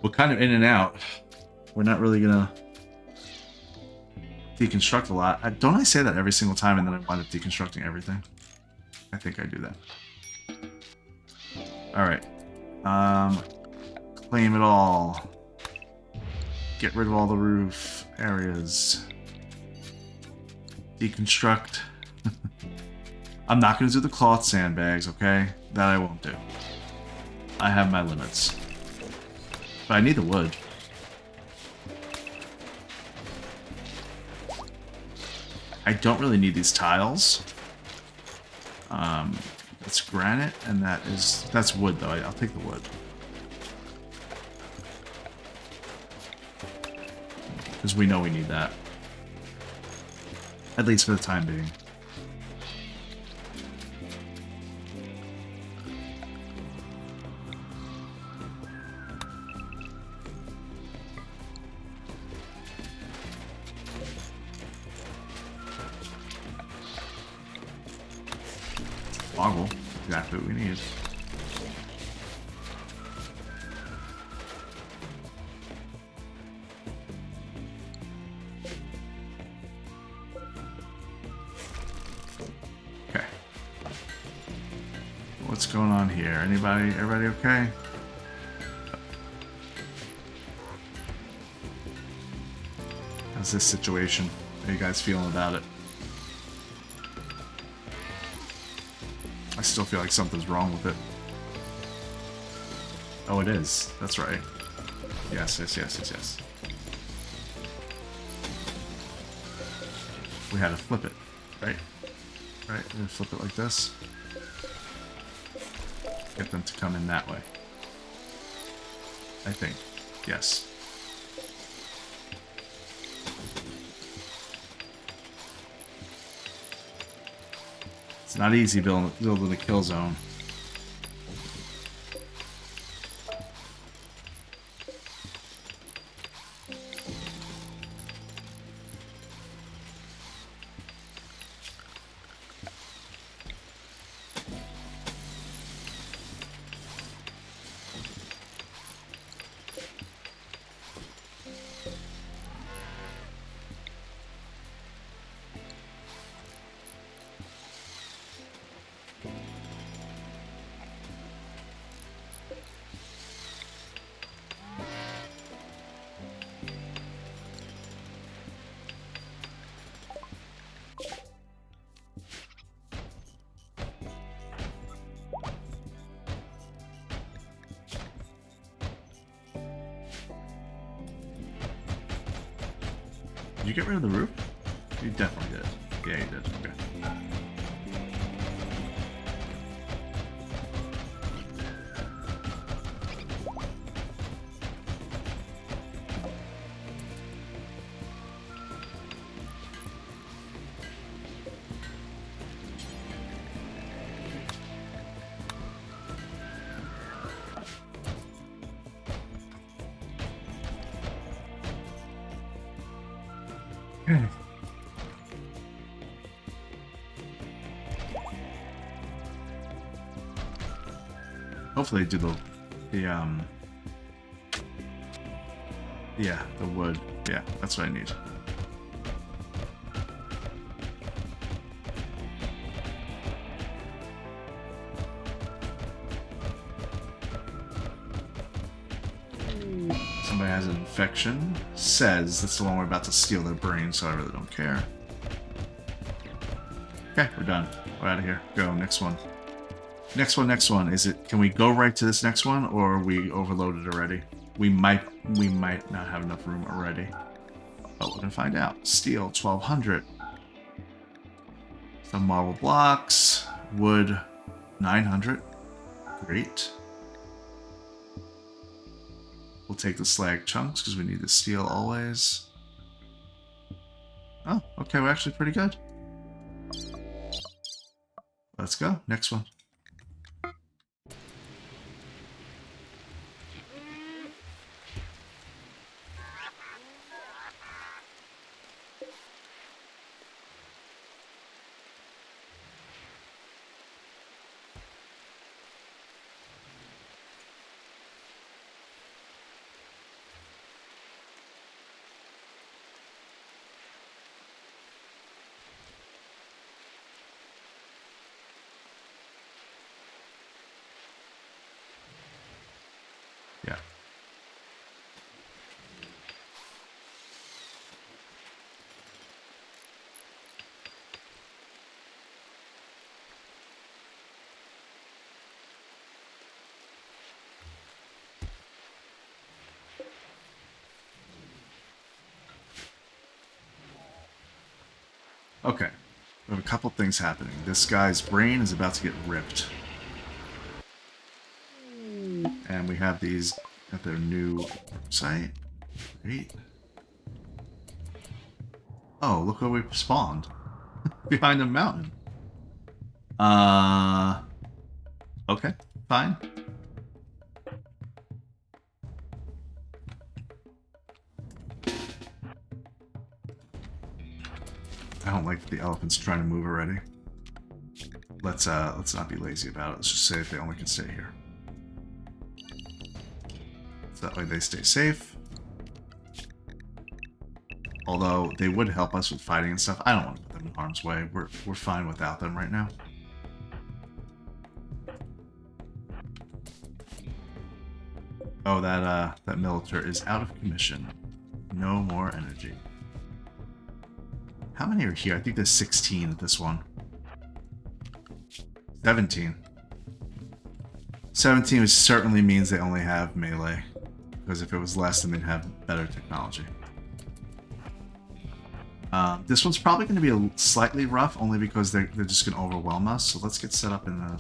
We're kind of in and out. We're not really gonna deconstruct a lot. Don't I say that every single time and then I wind up deconstructing everything? I think I do that. Alright. Claim it all. Get rid of all the roof areas. Deconstruct. I'm not going to do the cloth sandbags, okay? That I won't do. I have my limits. But I need the wood. I don't really need these tiles. It's granite, and that's wood, though. I'll take the wood. Because we know we need that. At least for the time being. Boggle. Exactly what we need. Okay. What's going on here? Everybody okay? How's this situation? How are you guys feeling about it? I still feel like something's wrong with it. Oh, it is. That's right. Yes. We had to flip it, right? Right? We're gonna flip it like this. Get them to come in that way. I think. Yes. It's not easy building a kill zone. you get rid of the roof? You definitely did. Yeah, you did. Okay. Okay. Hopefully do yeah, the wood. Yeah, that's what I need. Somebody has an infection. Says that's the one we're about to steal their brain, so I really don't care. Okay, we're done. We're out of here. Go, next one. Next one. Is it, can we go right to this next one, or are we overloaded already? We might not have enough room already. But we're gonna find out. Steel, 1200. Some marble blocks. Wood, 900. Great. We'll take the slag chunks because we need the steel always. Oh, okay, we're actually pretty good. Let's go. Next one. Yeah. Okay. We have a couple things happening. This guy's brain is about to get ripped. And we have these at their new site. Great. Oh, look where we spawned. Behind a mountain. Okay, fine. I don't like that the elephant's trying to move already. Let's not be lazy about it. Let's just say if they only can stay here. So that way they stay safe. Although they would help us with fighting and stuff. I don't want to put them in harm's way. We're fine without them right now. Oh, that military is out of commission. No more energy. How many are here? I think there's 16 at this one. 17. 17 certainly means they only have melee. Because if it was less, then they'd have better technology. This one's probably going to be slightly rough, only because they're just going to overwhelm us. So let's get set up in a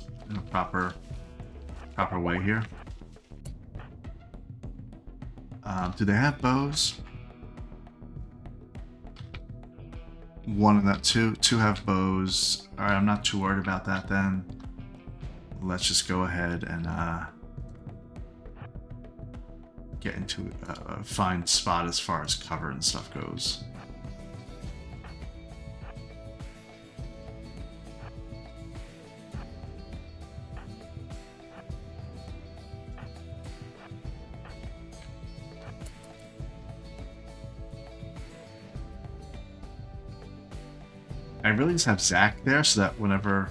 proper way here. Do they have bows? One of that, two have bows. All right, I'm not too worried about that then. Let's just go ahead and get into a fine spot as far as cover and stuff goes. I really just have Zach there so that whenever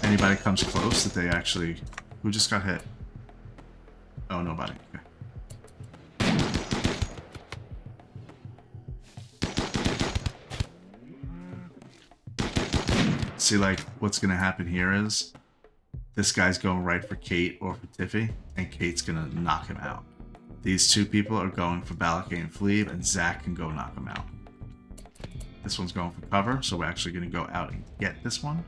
anybody comes close that they actually... Who just got hit? Oh, nobody. Okay. See, like, what's going to happen here is this guy's going right for Kate or for Tiffy, and Kate's going to knock him out. These two people are going for Balakay and Fleeb, and Zach can go knock him out. This one's going for cover, so we're actually going to go out and get this one.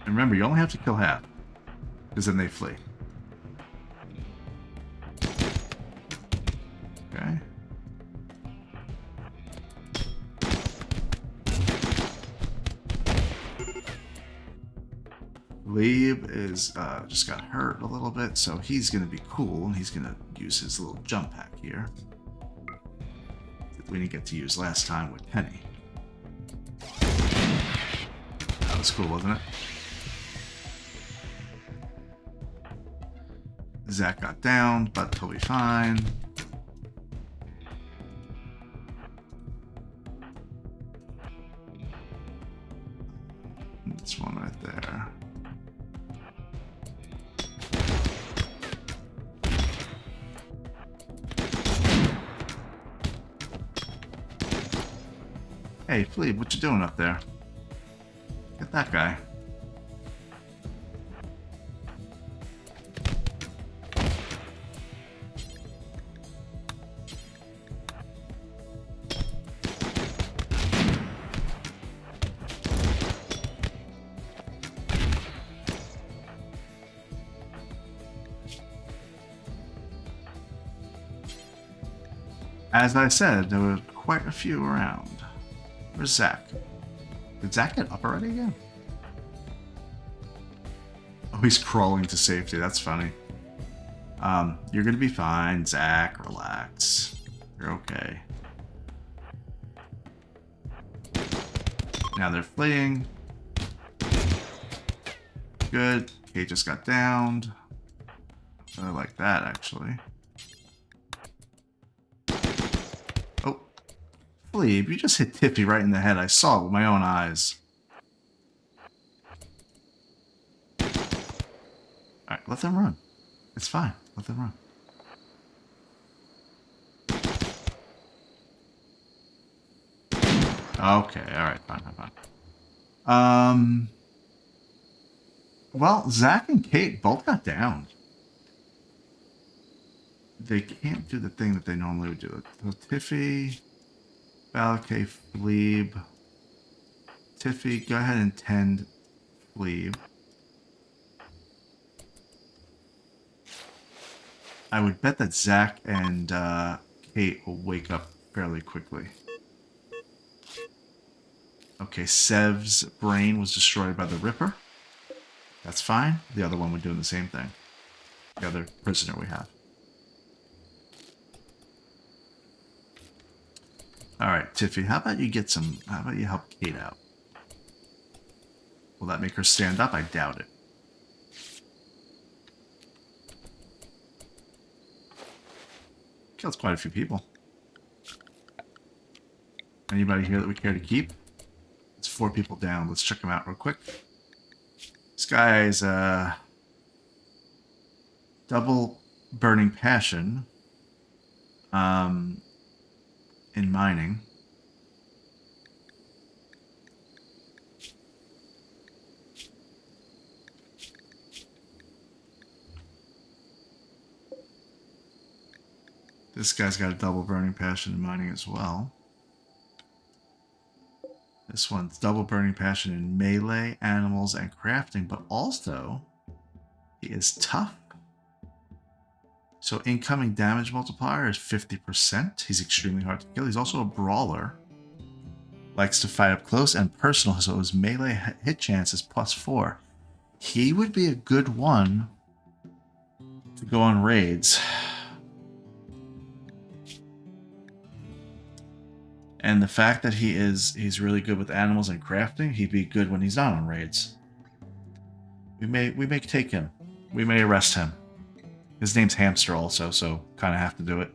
And remember, you only have to kill half, because then they flee. Okay. Lieb is just got hurt a little bit, so he's going to be cool, and he's going to use his little jump hack here that we didn't get to use last time with Penny. That was cool, wasn't it? Zach got downed, but he'll be fine. This one right there. Hey, Fleeb, what you doing up there? Get that guy. As I said, there were quite a few around. Where's Zach? Did Zach get up already again? Oh, he's crawling to safety. That's funny. You're gonna be fine, Zach. Relax. You're okay. Now they're fleeing. Good. Kate just got downed. I like that, actually. Fleeb, you just hit Tiffy right in the head. I saw it with my own eyes. Alright, let them run. It's fine. Let them run. Okay, alright, fine. Well, Zach and Kate both got downed. They can't do the thing that they normally would do. So Tiffy... Valakay, Fleeb. Tiffy, go ahead and tend Fleeb. I would bet that Zach and Kate will wake up fairly quickly. Okay, Sev's brain was destroyed by the Ripper. That's fine. The other one would do the same thing. The other prisoner we have. Alright, Tiffy, how about you help Kate out? Will that make her stand up? I doubt it. Kills quite a few people. Anybody here that we care to keep? It's 4 people down. Let's check them out real quick. This guy's double burning passion. In mining. This guy's got a double burning passion in mining as well. This one's double burning passion in melee, animals, and crafting, but also he is tough. So incoming damage multiplier is 50%. He's extremely hard to kill. He's also a brawler. Likes to fight up close and personal, so his melee hit chance is +4. He would be a good one to go on raids. And the fact that he's really good with animals and crafting, he'd be good when he's not on raids. We may take him. We may arrest him. His name's Hamster also, so kind of have to do it.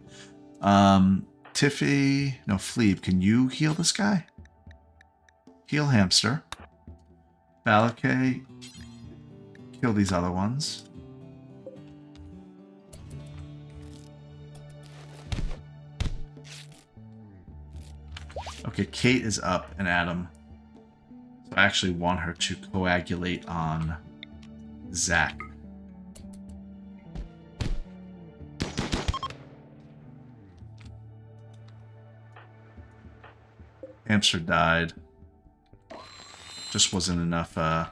Tiffy... No, Fleeb, can you heal this guy? Heal Hamster. Valakay, kill these other ones. Okay, Kate is up and Adam. So I actually want her to coagulate on Zach. Hamster died. Just wasn't enough, oh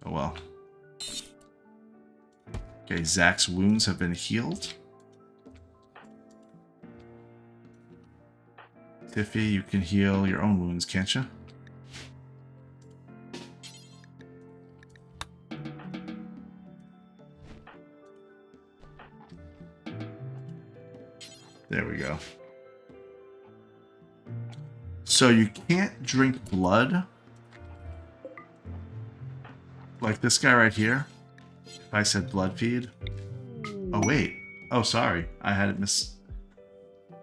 well. Okay, Zach's wounds have been healed. Tiffy, you can heal your own wounds, can't you? There we go. So you can't drink blood. Like this guy right here. If I said blood feed. Oh, wait. Oh, sorry. I had it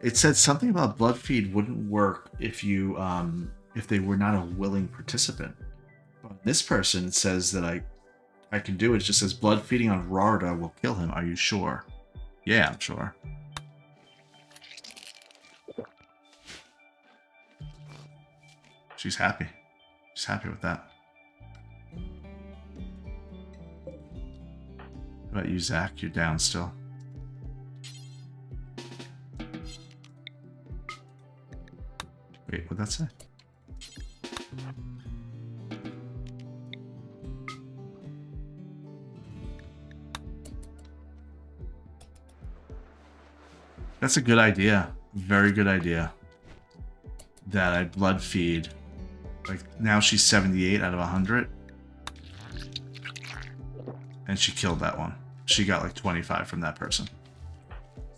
It said something about blood feed wouldn't work if you, if they were not a willing participant. But this person, it says that I can do it. It just says blood feeding on Rarda will kill him. Are you sure? Yeah, I'm sure. She's happy. She's happy with that. How about you, Zach? You're down still. Wait, what'd that say? That's a good idea. Very good idea. That I blood feed. Like, now she's 78 out of 100. And she killed that one. She got like 25 from that person.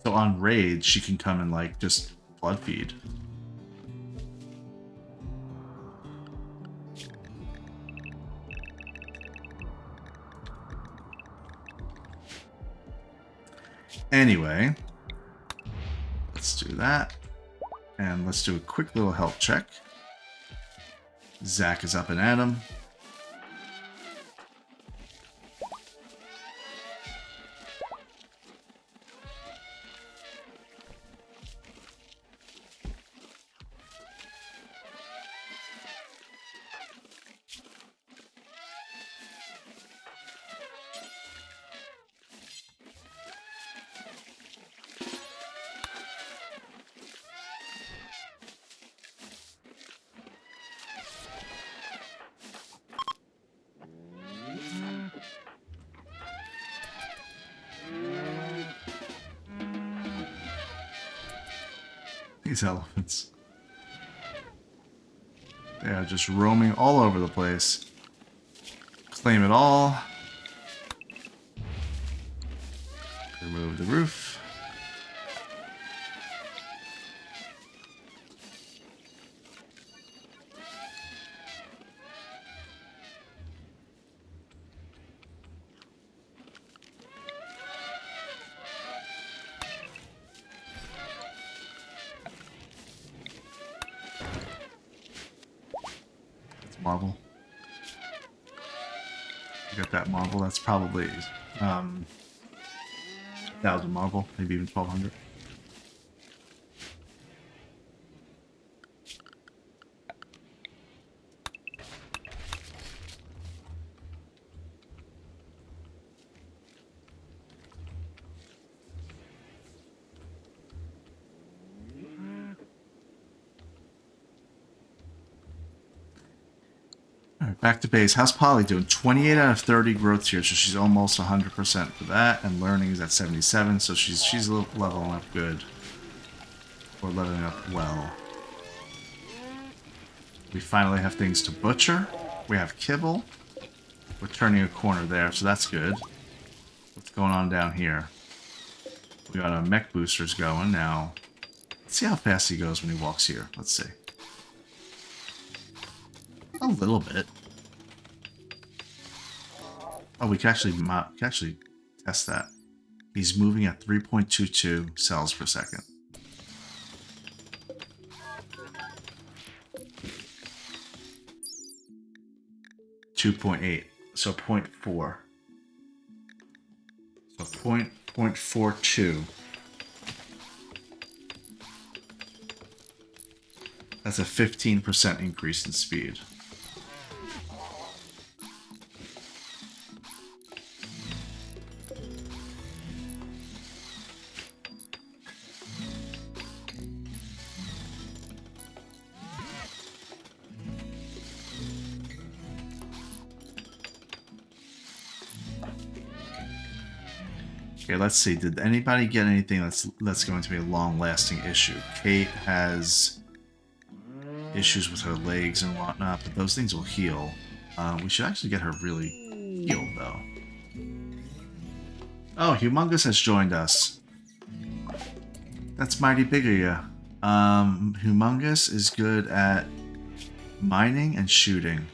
So on raids, she can come and like just blood feed. Anyway, let's do that. And let's do a quick little health check. Zach is up and at him. These elephants. They are just roaming all over the place. Claim it all. Remove the roof. Marble. You got that marble. That's probably 1,000 marble, maybe even 1,200. Back to base. How's Polly doing? 28 out of 30 growth here, so she's almost 100% for that. And learning is at 77, so she's leveling up good. Or leveling up well. We finally have things to butcher. We have kibble. We're turning a corner there, so that's good. What's going on down here? We got our mech boosters going now. Let's see how fast he goes when he walks here. Let's see. A little bit. Oh, we can actually test that. He's moving at 3.22 cells per second. .8, so 0.4. So 0.42. That's a 15% increase in speed. Okay, let's see. Did anybody get anything that's going to be a long-lasting issue? Kate has issues with her legs and whatnot, but those things will heal. We should actually get her really healed, though. Oh, Humongous has joined us. That's mighty big of you. Humongous is good at mining and shooting.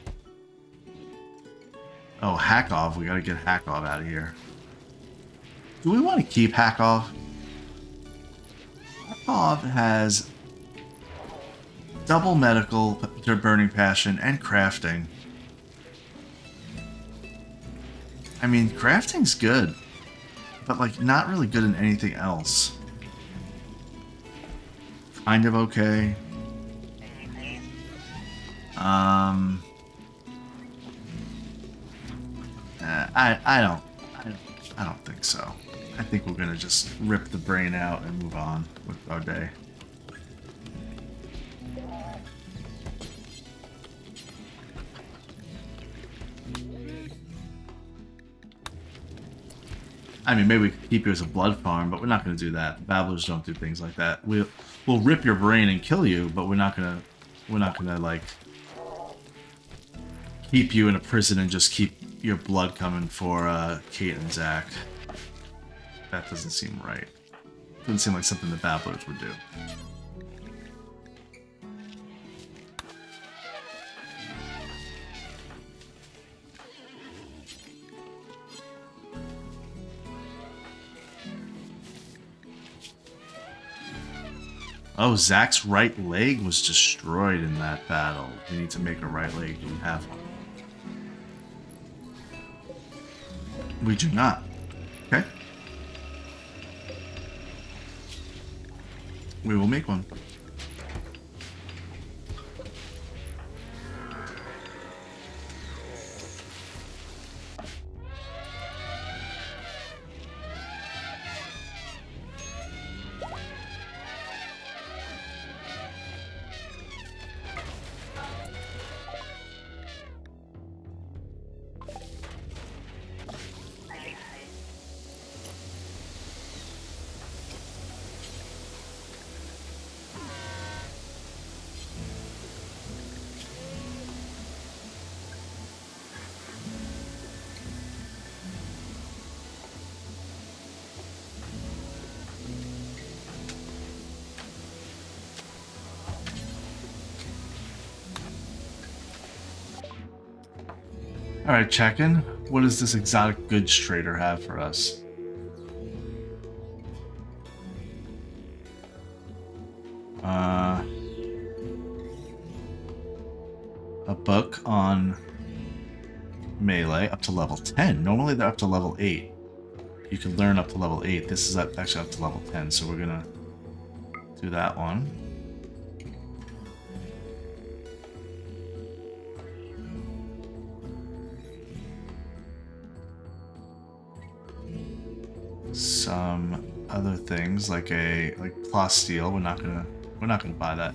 Oh, Hackov. We gotta get Hackov out of here. Do we want to keep Hackov? Hackov has double medical, burning passion, and crafting. I mean, crafting's good, but like not really good in anything else. Kind of okay. I don't think so. I think we're gonna just rip the brain out and move on with our day. I mean, maybe we could keep you as a blood farm, but we're not going to do that. Babblers don't do things like that. We'll rip your brain and kill you, but we're not gonna like keep you in a prison and just keep your blood coming for Kate and Zach. That doesn't seem right. Doesn't seem like something the Babblers would do. Oh, Zach's right leg was destroyed in that battle. We need to make a right leg. Do we have one? We do not. Okay. We will make one. Alright, check-in. What does this exotic goods trader have for us? A book on melee up to level 10. Normally they're up to level 8. You can learn up to level 8. This is actually up to level 10, so we're gonna do that one. Some other things like plasteel. We're not gonna buy that.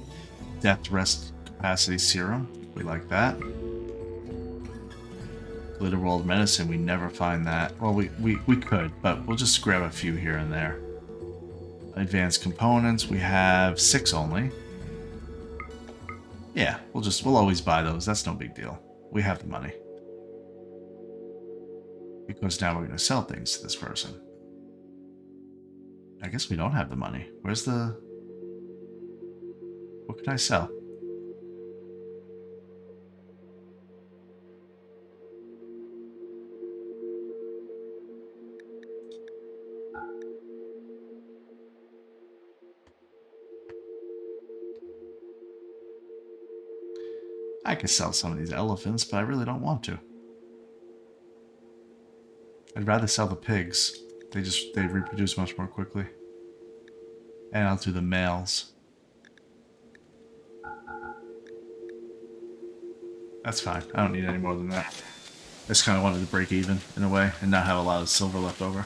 Death rest capacity serum. We like that. Glitter World medicine. We never find that. Well, we could, but we'll just grab a few here and there. Advanced components. We have 6 only. Yeah, we'll always buy those. That's no big deal. We have the money. Because now we're gonna sell things to this person. I guess we don't have the money. Where's the... What can I sell? I could sell some of these elephants, but I really don't want to. I'd rather sell the pigs. They reproduce much more quickly. And I'll do the males. That's fine. I don't need any more than that. I just kind of wanted to break even in a way and not have a lot of silver left over.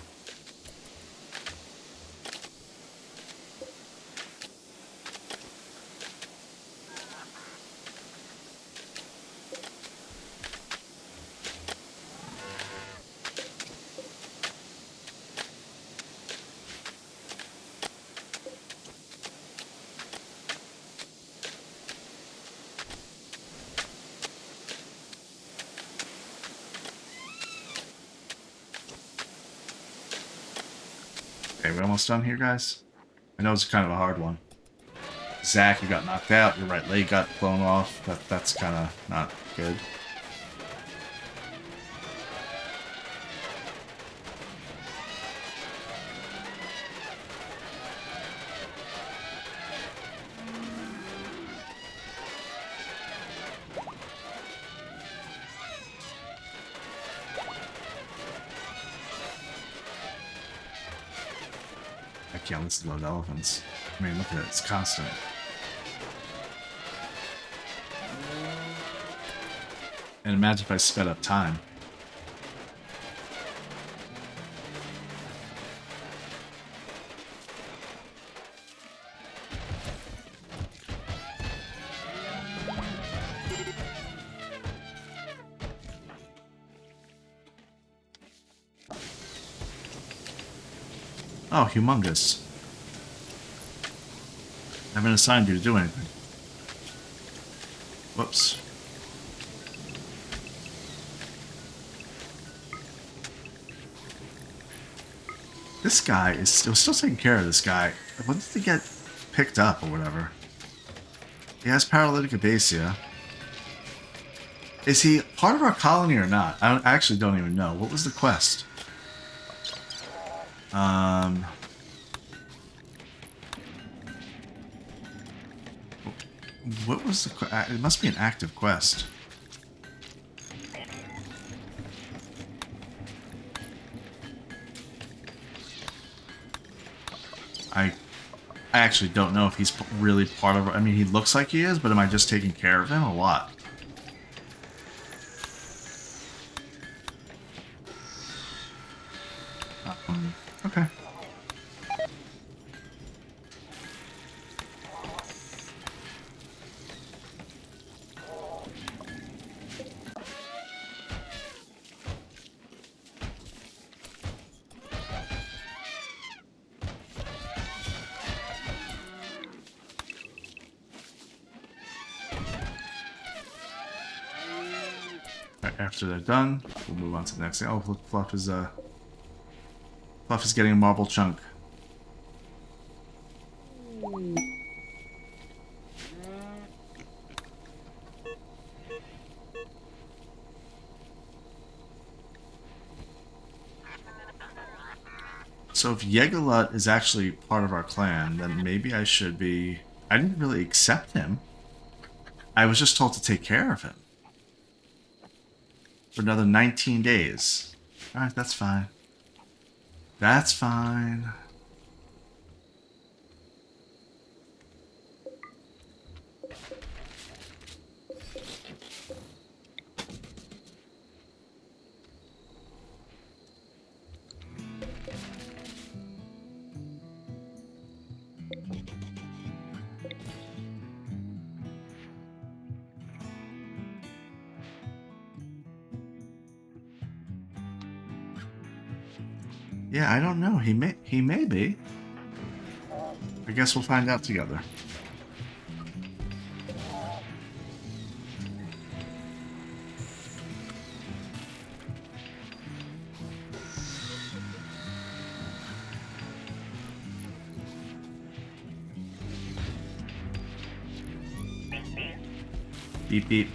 Okay, we're almost done here, guys. I know it's kind of a hard one. Zach, you got knocked out. Your right leg got blown off. That's kind of not good. I can't listen to those elephants. I mean, look at it. It's constant. And imagine if I sped up time. Oh, humongous. I haven't assigned you to do anything. Whoops. This guy is we're still taking care of this guy. When did he get picked up or whatever? He has paralytic abasia. Is he part of our colony or not? I actually don't even know. What was the quest? What was the it must be an active quest. I actually don't know if he's really part of... I mean, he looks like he is, but am I just taking care of him? A lot. Okay. After they're done, we'll move on to the next thing. Oh, look, Fluff is getting a marble chunk. So if Yegalut is actually part of our clan, then maybe I should be... I didn't really accept him. I was just told to take care of him. For another 19 days. Alright, that's fine. That's fine. Yeah, I don't know. He may be. I guess we'll find out together. Beep beep.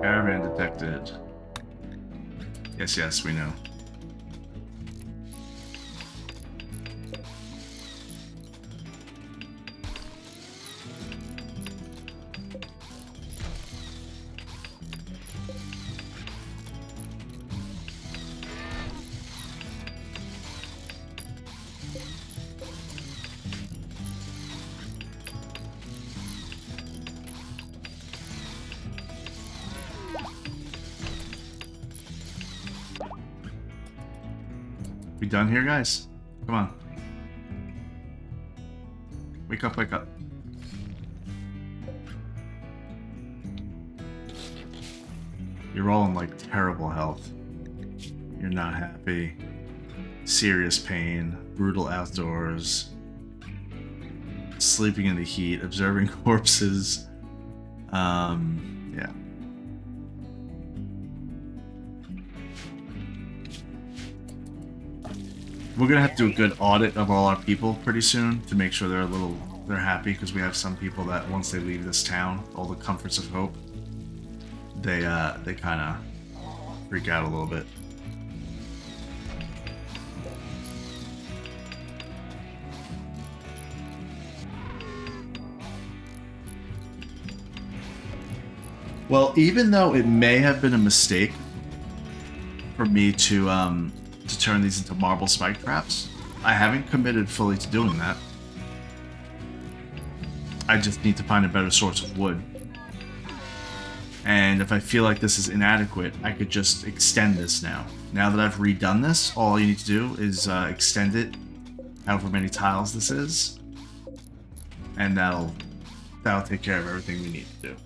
Caravan detected. Yes, we know. We done here, guys? Come on. Wake up, wake up. You're all in, like, terrible health. You're not happy. Serious pain. Brutal outdoors. Sleeping in the heat. Observing corpses. Yeah. We're gonna have to do a good audit of all our people pretty soon to make sure they're happy, because we have some people that once they leave this town, all the comforts of hope, they kind of freak out a little bit. Well, even though it may have been a mistake for me to turn these into marble spike traps, I haven't committed fully to doing that. I just need to find a better source of wood. And if I feel like this is inadequate, I could just extend this now. Now that I've redone this, all you need to do is extend it however many tiles this is. And that'll take care of everything we need to do.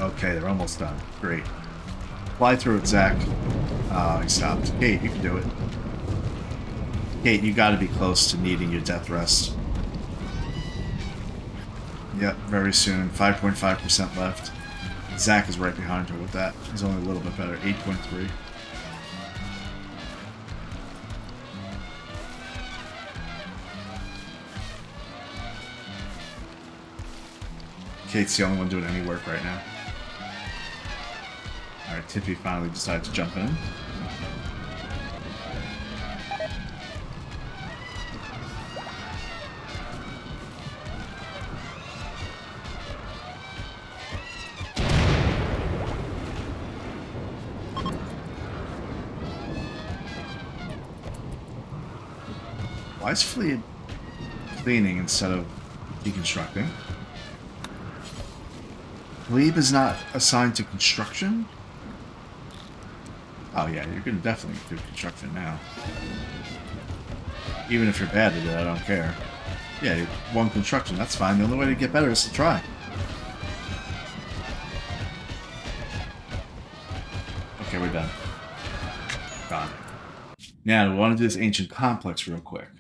Okay, they're almost done. Great. Fly through it, Zach. Oh, he stopped. Kate, you can do it. Kate, you gotta be close to needing your death rest. Yep, very soon. 5.5% left. Zach is right behind her with that. He's only a little bit better. 8.3. Kate's the only one doing any work right now. Alright, Tiffy finally decided to jump in. Why is Flea cleaning instead of deconstructing? Glebe is not assigned to construction? Oh yeah, you're gonna definitely do construction now. Even if you're bad at it, I don't care. Yeah, one construction, that's fine. The only way to get better is to try. Okay, we're done. Gone. Now, do we want to do this ancient complex real quick?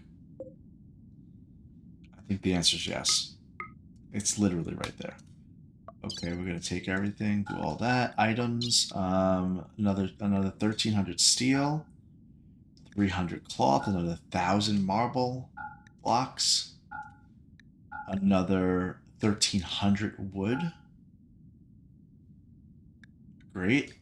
I think the answer is yes. It's literally right there. Okay, we're gonna take everything, do all that. Items, another 1,300 steel, 300 cloth, another 1,000 marble blocks, another 1,300 wood. Great.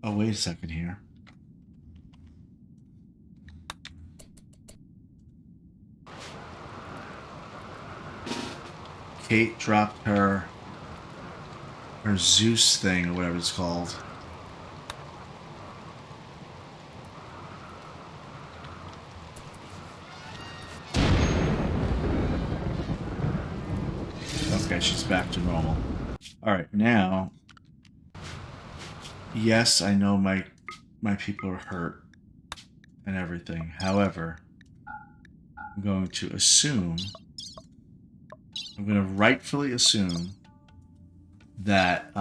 Oh, wait a second here. Kate dropped her Zeus thing, or whatever it's called. Okay, she's back to normal. Alright, now... Yes, I know my people are hurt and everything. However, I'm going to assume... I'm going to rightfully assume that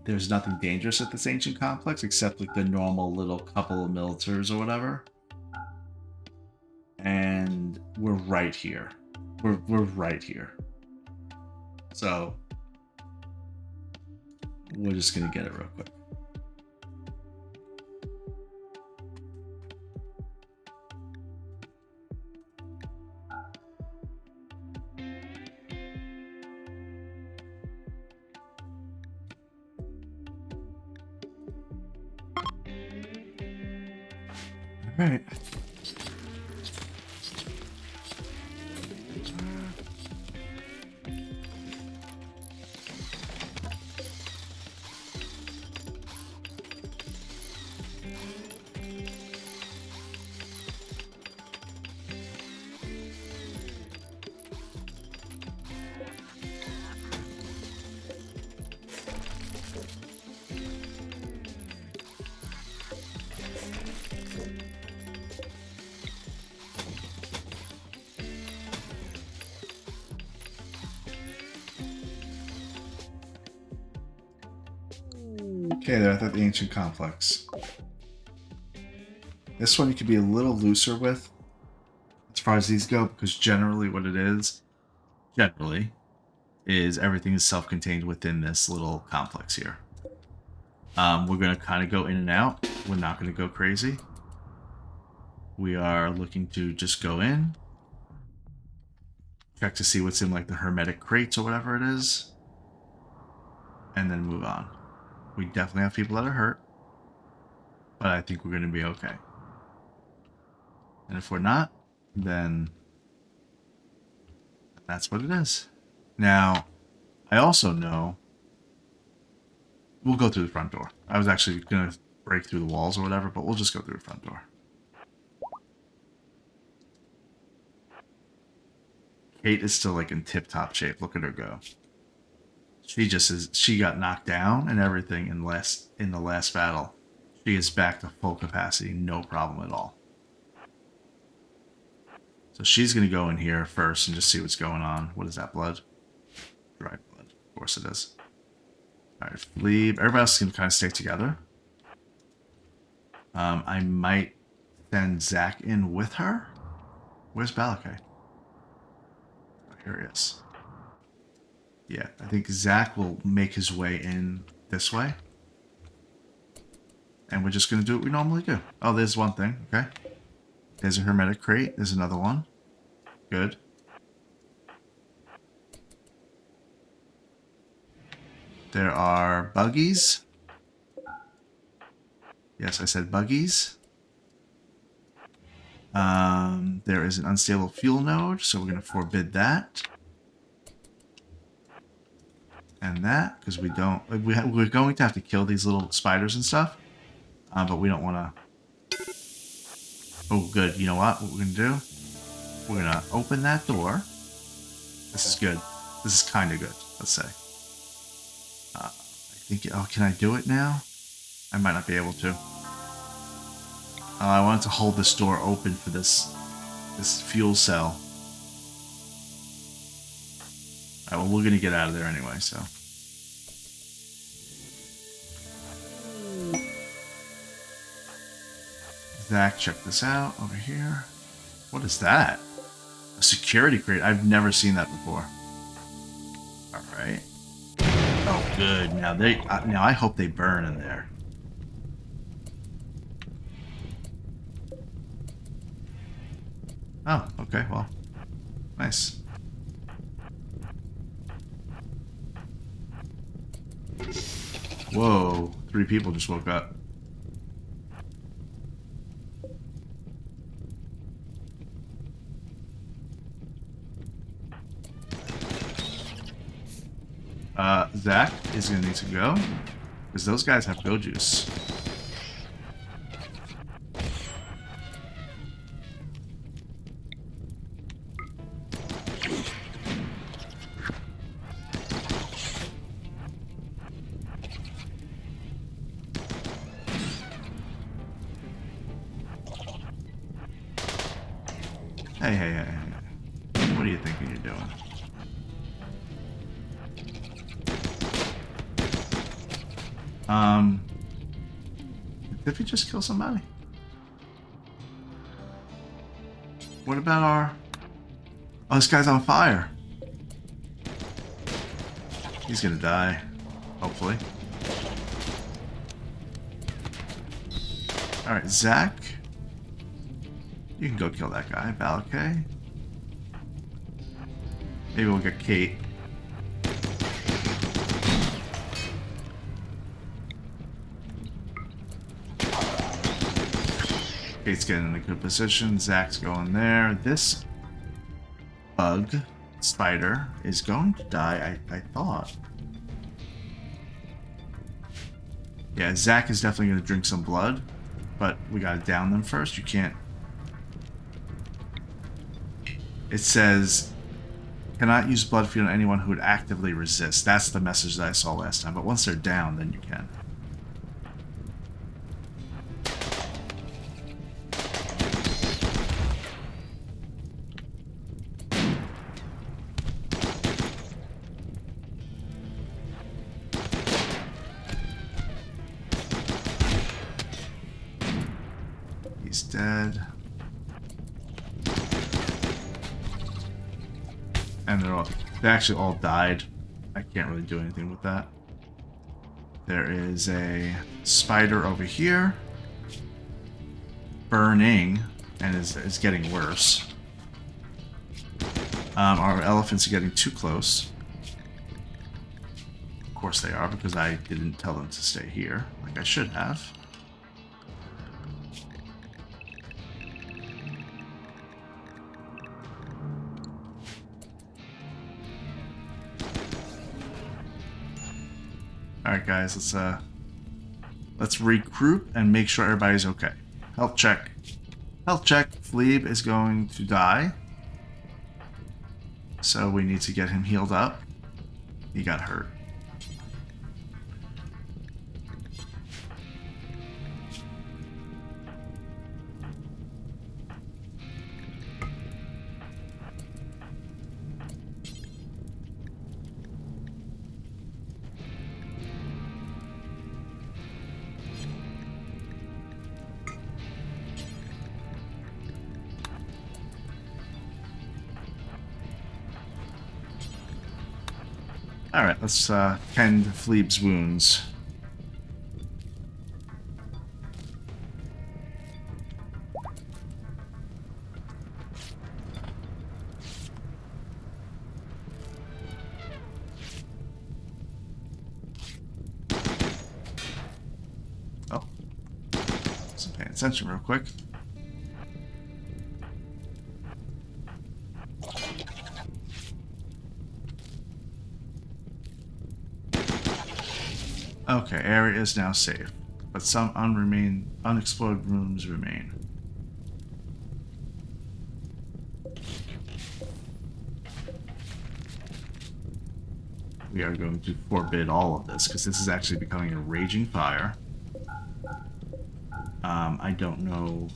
there's nothing dangerous at this ancient complex except like the normal little couple of militaries or whatever. And we're right here. We're right here. So we're just going to get it real quick. Right. Okay, they're at the ancient complex. This one you can be a little looser with as far as these go, because generally what it is, everything is self-contained within this little complex here. We're going to kind of go in and out. We're not going to go crazy. We are looking to just go in, check to see what's in like the hermetic crates or whatever it is, and then move on. We definitely have people that are hurt, but I think we're going to be okay. And if we're not, then that's what it is. Now, I also know we'll go through the front door. I was actually going to break through the walls or whatever, but we'll just go through the front door. Kate is still like in tip-top shape. Look at her go. She got knocked down and everything in the last battle. She is back to full capacity, no problem at all. So she's going to go in here first and just see what's going on. What is that, blood? Dry blood. Of course it is. Alright, leave. Everybody else can kind of stay together. I might send Zach in with her. Where's Balakay? Oh, here he is. Yeah, I think Zach will make his way in this way. And we're just going to do what we normally do. Oh, there's one thing. Okay. There's a hermetic crate. There's another one. Good. There are buggies. Yes, I said buggies. There is an unstable fuel node, so we're going to forbid that. And that, because we're going to have to kill these little spiders and stuff. But we don't want to... Oh, good. You know what? What we're going to do? We're going to open that door. This is good. This is kind of good, let's say. I think... Oh, can I do it now? I might not be able to. I wanted to hold this door open for this fuel cell. Alright, well, we're going to get out of there anyway, so... Zach, check this out over here. What is that? A security crate. I've never seen that before. Alright. Oh, good. Now I hope they burn in there. Oh, okay, well. Nice. Whoa, 3 people just woke up. Zach is gonna need to go, because those guys have go juice. Hey. What are you thinking you're doing? Did we just kill somebody? What about our... Oh, this guy's on fire. He's gonna die. Hopefully. Alright, Zach. You can go kill that guy, Balakay. Maybe we'll get Kate. Kate's getting in a good position. Zach's going there. This bug spider is going to die, I thought. Yeah, Zach is definitely going to drink some blood, but we got to down them first. You can't... It says, cannot use blood feed on anyone who would actively resist. That's the message that I saw last time, but once they're down, then you can. He's dead. And they actually all died. I can't really do anything with that. There is a spider over here. Burning. And is getting worse. Our elephants are getting too close. Of course they are, because I didn't tell them to stay here, like I should have. Alright guys, let's regroup and make sure everybody's okay. Health check. Health check. Fleeb is going to die. So we need to get him healed up. He got hurt. Alright, let's tend Fleeb's wounds. Oh. Wasn't paying attention real quick. Okay, area is now safe, but some unexplored rooms remain. We are going to forbid all of this, because this is actually becoming a raging fire. I don't know.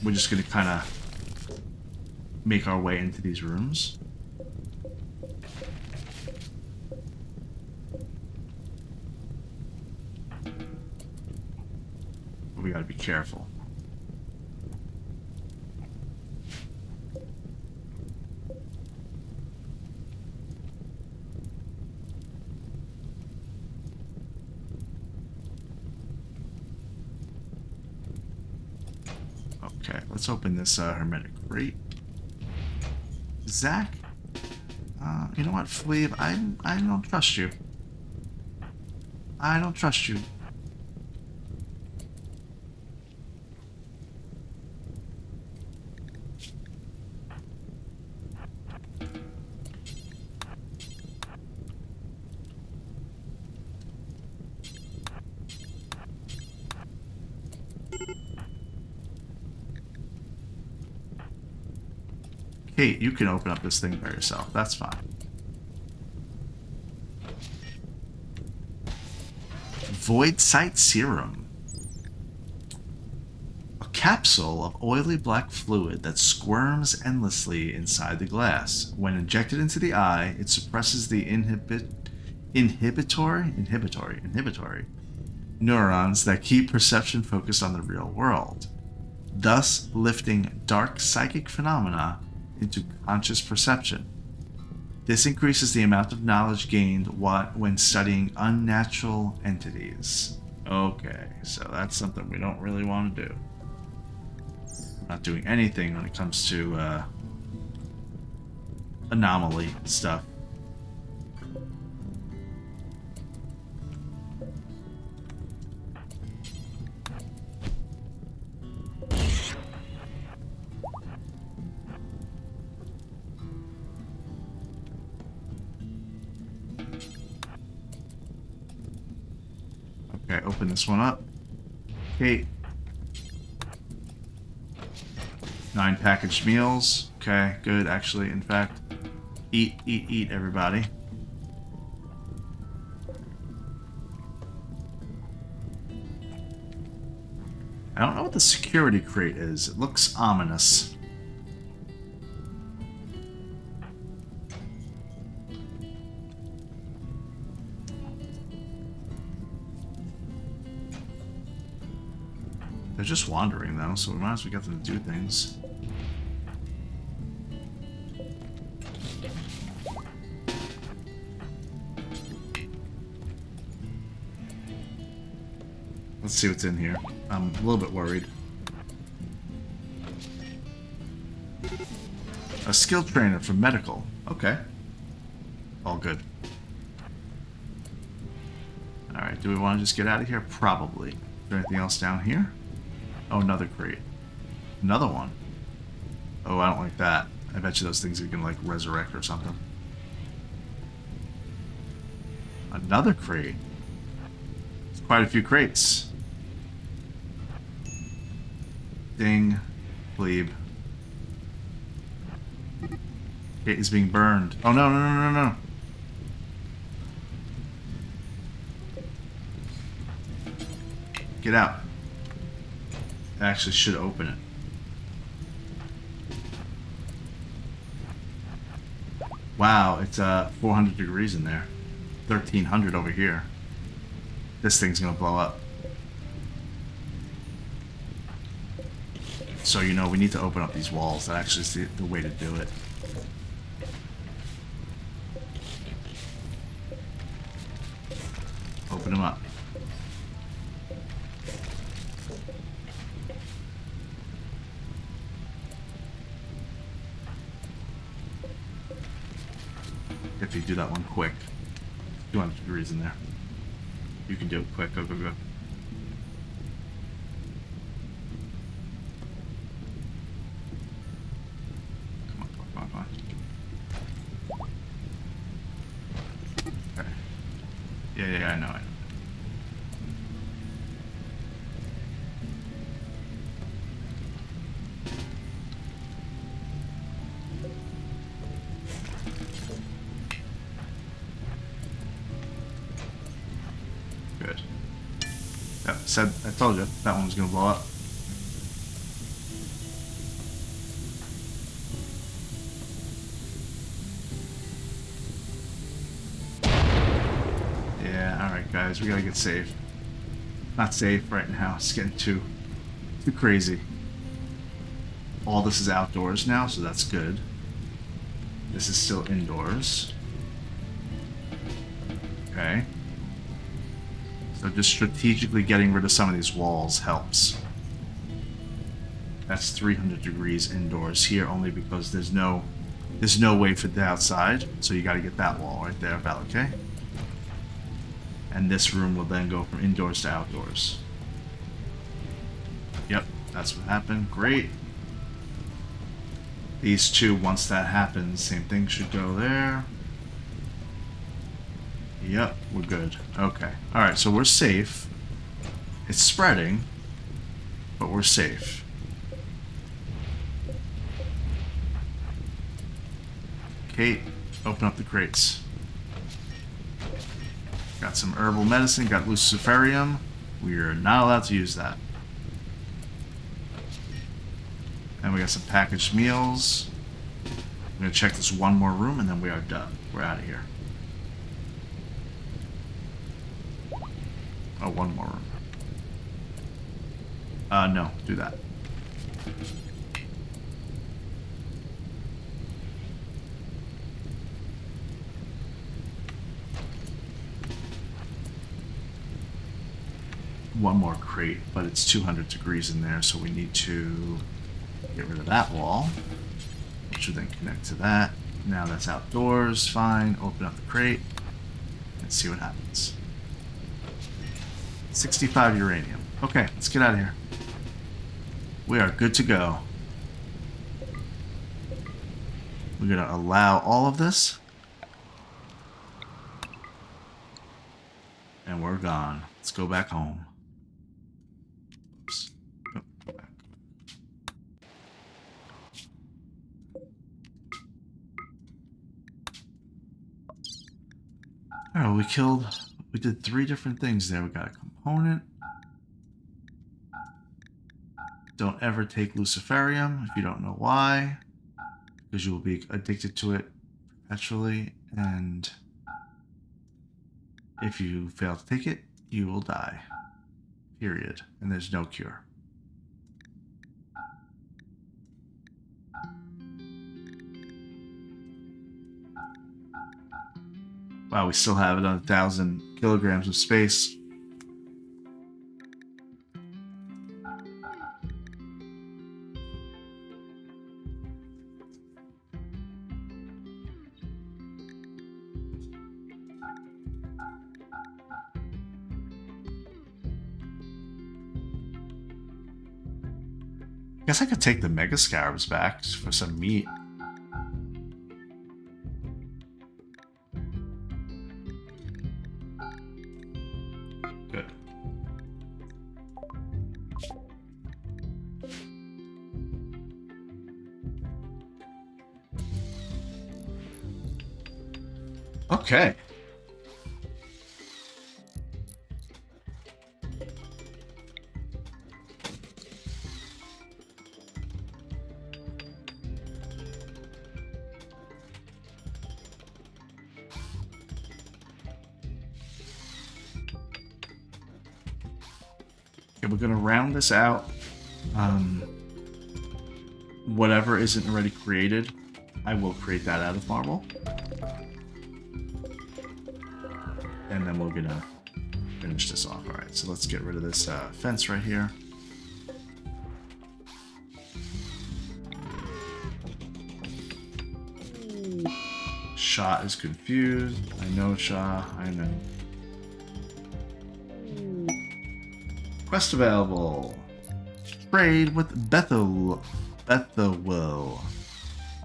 We're just going to kind of make our way into these rooms. We gotta be careful. Okay, let's open this hermetic crate. Zach? You know what, Fleeb? I don't trust you. I don't trust you. Kate, you can open up this thing by yourself. That's fine. Void Sight Serum. A capsule of oily black fluid that squirms endlessly inside the glass. When injected into the eye, it suppresses the inhibitory neurons that keep perception focused on the real world, thus lifting dark psychic phenomena into conscious perception. This increases the amount of knowledge gained when studying unnatural entities. Okay, so that's something we don't really want to do. Not doing anything when it comes to anomaly stuff. Okay, open this one up. Kate. 9 packaged meals. Okay, good. Actually, in fact, eat, everybody. I don't know what the security crate is. It looks ominous. They're just wandering, though, so we might as well get them to do things. Let's see what's in here. I'm a little bit worried. A skill trainer for medical. Okay. All good. Alright, do we want to just get out of here? Probably. Is there anything else down here? Oh, another crate. Another one. Oh, I don't like that. I bet you those things are gonna, like, resurrect or something. Another crate. It's quite a few crates. Ding. Plebe. Kate is being burned. Oh, no, no, no, no, no. Get out. I actually should open it. Wow, it's 400 degrees in there. 1300 over here. This thing's gonna blow up. So, you know, we need to open up these walls. That actually is the way to do it. Open them up. If you do that one quick. 200 degrees in there. You can do it quick. Go, go, go. Come on, come on, come on, come on. Okay. Yeah, I know it. Good. Yep, I told you that one was gonna blow up. Yeah, alright guys, we gotta get safe. Not safe right now, it's getting too crazy. All this is outdoors now, so that's good. This is still indoors. Okay. So just strategically getting rid of some of these walls helps. That's 300 degrees indoors here only because there's no way for the outside. So you got to get that wall right there, about okay? And this room will then go from indoors to outdoors. Yep, that's what happened. Great. These two, once that happens, same thing should go there. Yep, we're good. Okay. Alright, so we're safe. It's spreading, but we're safe. Kate, open up the crates. Got some herbal medicine, got luciferium. We're not allowed to use that. And we got some packaged meals. I'm gonna check this one more room and then we are done. We're out of here. Oh, one more room. No, do that. One more crate, but it's 200 degrees in there, so we need to get rid of that wall, which will then connect to that. Now that's outdoors, fine. Open up the crate and see what happens. 65 uranium. Okay, let's get out of here. We are good to go. We're gonna allow all of this. And we're gone. Let's go back home. Oops. Oh, go back. Alright, we did 3 different things there. We got a component. Don't ever take luciferium if you don't know why, because you will be addicted to it perpetually, and if you fail to take it, you will die. Period. And there's no cure. Wow, we still have it on 1,000 kilograms of space. Guess I could take the Mega Scarabs back for some meat. Good. Okay. Okay, we're gonna round this out. Whatever isn't already created, I will create that out of marble. And then we're gonna finish this off. Alright, so let's get rid of this fence right here. Shah is confused. I know Shah. I know. Quest available. Trade with Bethelwell.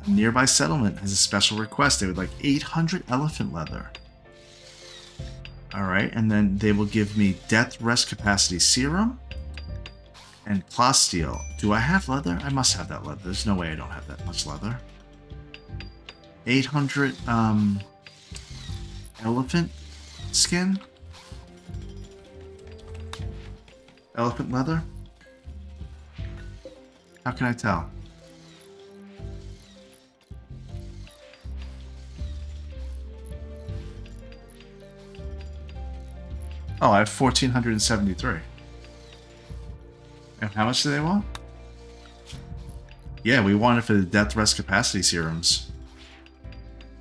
A nearby settlement has a special request. They would like 800 elephant leather. Alright, and then they will give me Death Rest Capacity Serum and Plasteel. Do I have leather? I must have that leather. There's no way I don't have that much leather. 800 elephant skin? Elephant leather? How can I tell? Oh, I have 1,473. And how much do they want? Yeah, we want it for the Death Rest Capacity Serums.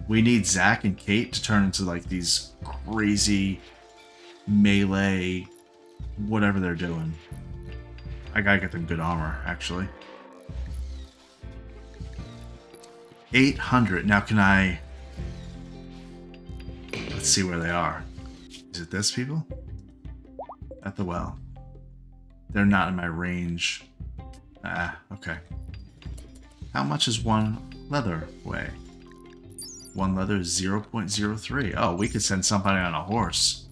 We need Zack and Kate to turn into like these crazy melee, whatever they're doing. I gotta get them good armor, actually. 800. Now can I... Let's see where they are. Is it this people? At the well. They're not in my range. Ah, okay. How much is one leather weigh? One leather is 0.03. Oh, we could send somebody on a horse.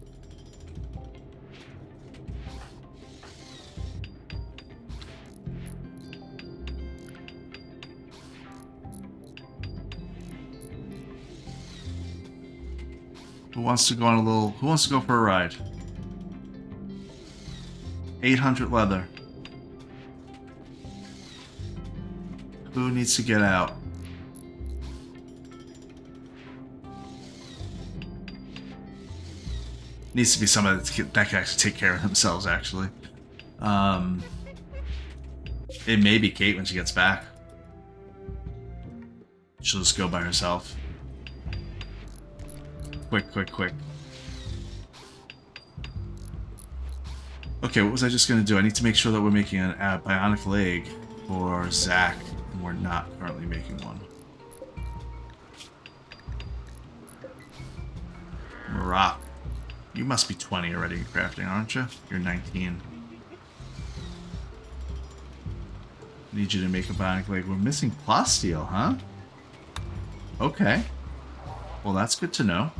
Who wants to go on a little... Who wants to go for a ride? 800 leather. Who needs to get out? Needs to be somebody that can actually take care of themselves, actually. It may be Kate when she gets back. She'll just go by herself. Quick, quick, quick. Okay, what was I just going to do? I need to make sure that we're making a bionic leg for Zack, and we're not currently making one. Marat. You must be 20 already in crafting, aren't you? You're 19. Need you to make a bionic leg. We're missing Plasteel, huh? Okay. Well, that's good to know.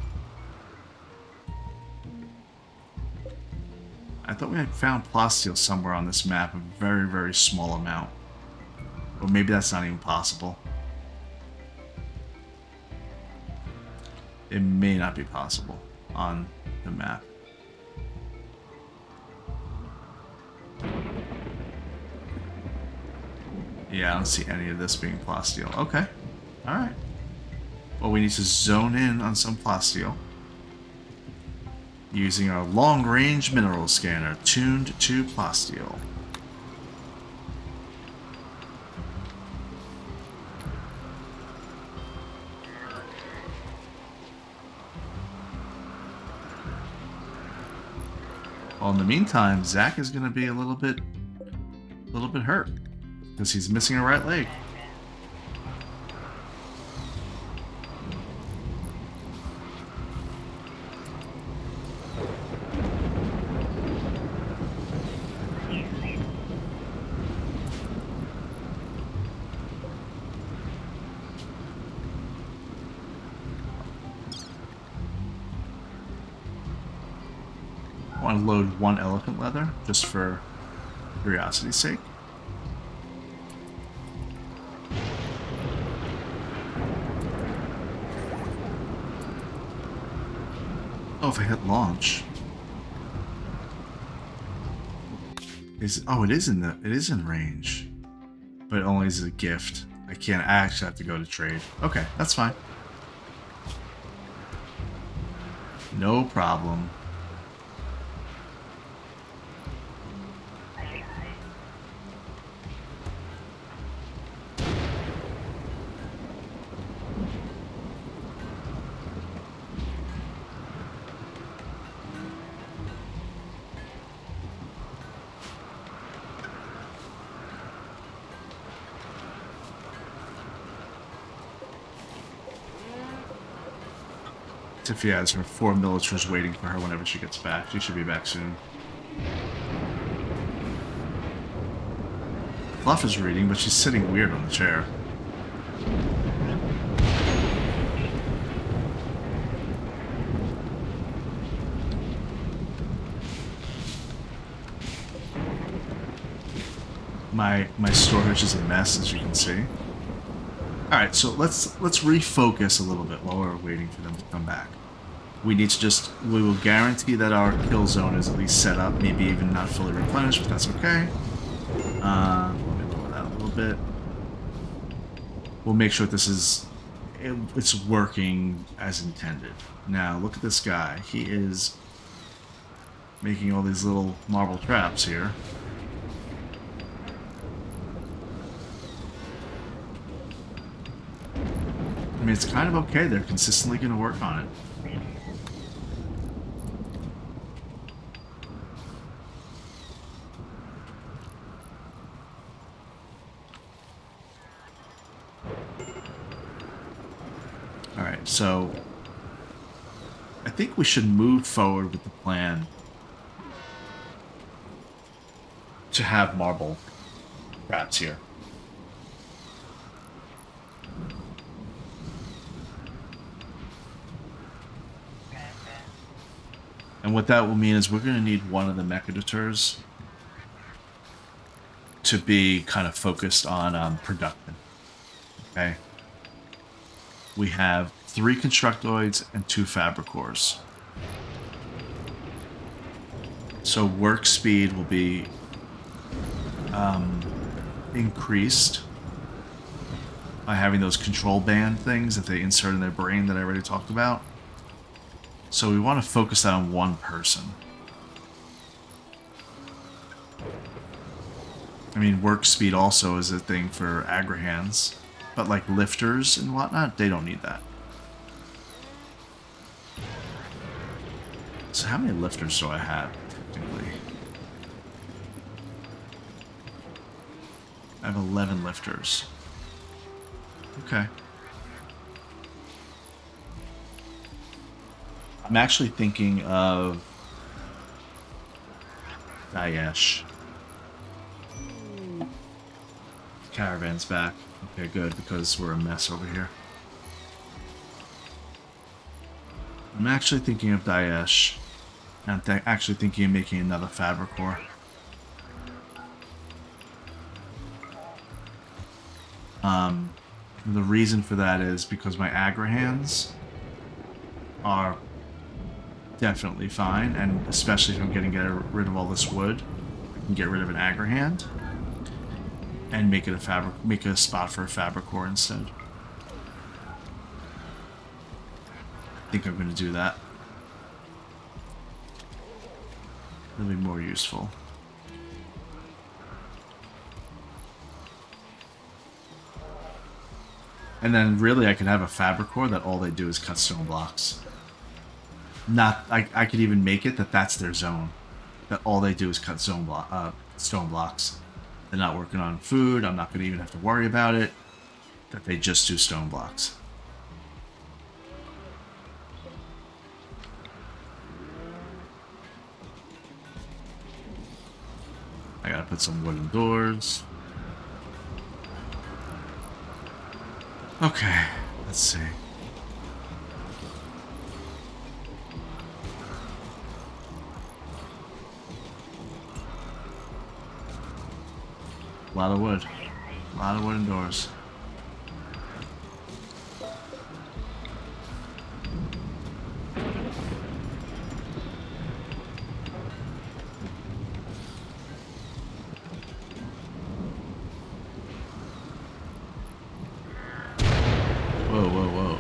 I thought we had found Plasteel somewhere on this map, a very, very small amount. Or maybe that's not even possible. It may not be possible on the map. Yeah, I don't see any of this being Plasteel. Okay. Alright. Well, we need to zone in on some Plasteel. Using our long-range mineral scanner tuned to Plasteel. Well, in the meantime, Zach is going to be a little bit hurt because he's missing a right leg. I want to load one elephant leather just for curiosity's sake. Oh, if I hit launch. It is in range. But it only is a gift. I actually have to go to trade. Okay, that's fine. No problem. Tiffy has her 4 militaries waiting for her whenever she gets back. She should be back soon. Fluff is reading, but she's sitting weird on the chair. My storage is a mess, as you can see. Alright, so let's refocus a little bit while we're waiting for them to come back. We will guarantee that our kill zone is at least set up, maybe even not fully replenished, but that's okay. Let me lower that a little bit. We'll make sure it's working as intended. Now, look at this guy. He is making all these little marble traps here. I mean, it's kind of okay. They're consistently going to work on it. Alright, so I think we should move forward with the plan to have marble traps here. And what that will mean is we're going to need one of the Mechaditors to be kind of focused on production. Okay? We have 3 Constructoids and 2 Fabricors. So work speed will be increased by having those control band things that they insert in their brain that I already talked about. So we want to focus that on one person. I mean, work speed also is a thing for Agrahans, but like lifters and whatnot, they don't need that. So how many lifters do I have, technically? I have 11 lifters. Okay. I'm actually thinking of Daesh. Caravan's back. Okay, good, because we're a mess over here. I'm actually thinking of Daesh. I'm actually thinking of making another Fabricor. The reason for that is because my Agrahans are definitely fine, and especially if I'm getting rid of all this wood, I can get rid of an Agrahand and make it a spot for a Fabricor instead. I think I'm going to do that. It'll be more useful. And then really I could have a Fabricor that all they do is cut stone blocks. I could even make it that that's their zone. that all they do is cut stone blocks. They're not working on food. I'm not going to even have to worry about it. That they just do stone blocks. I gotta put some wooden doors. Okay, let's see. A lot of wood. A lot of wooden doors. Whoa, whoa, whoa.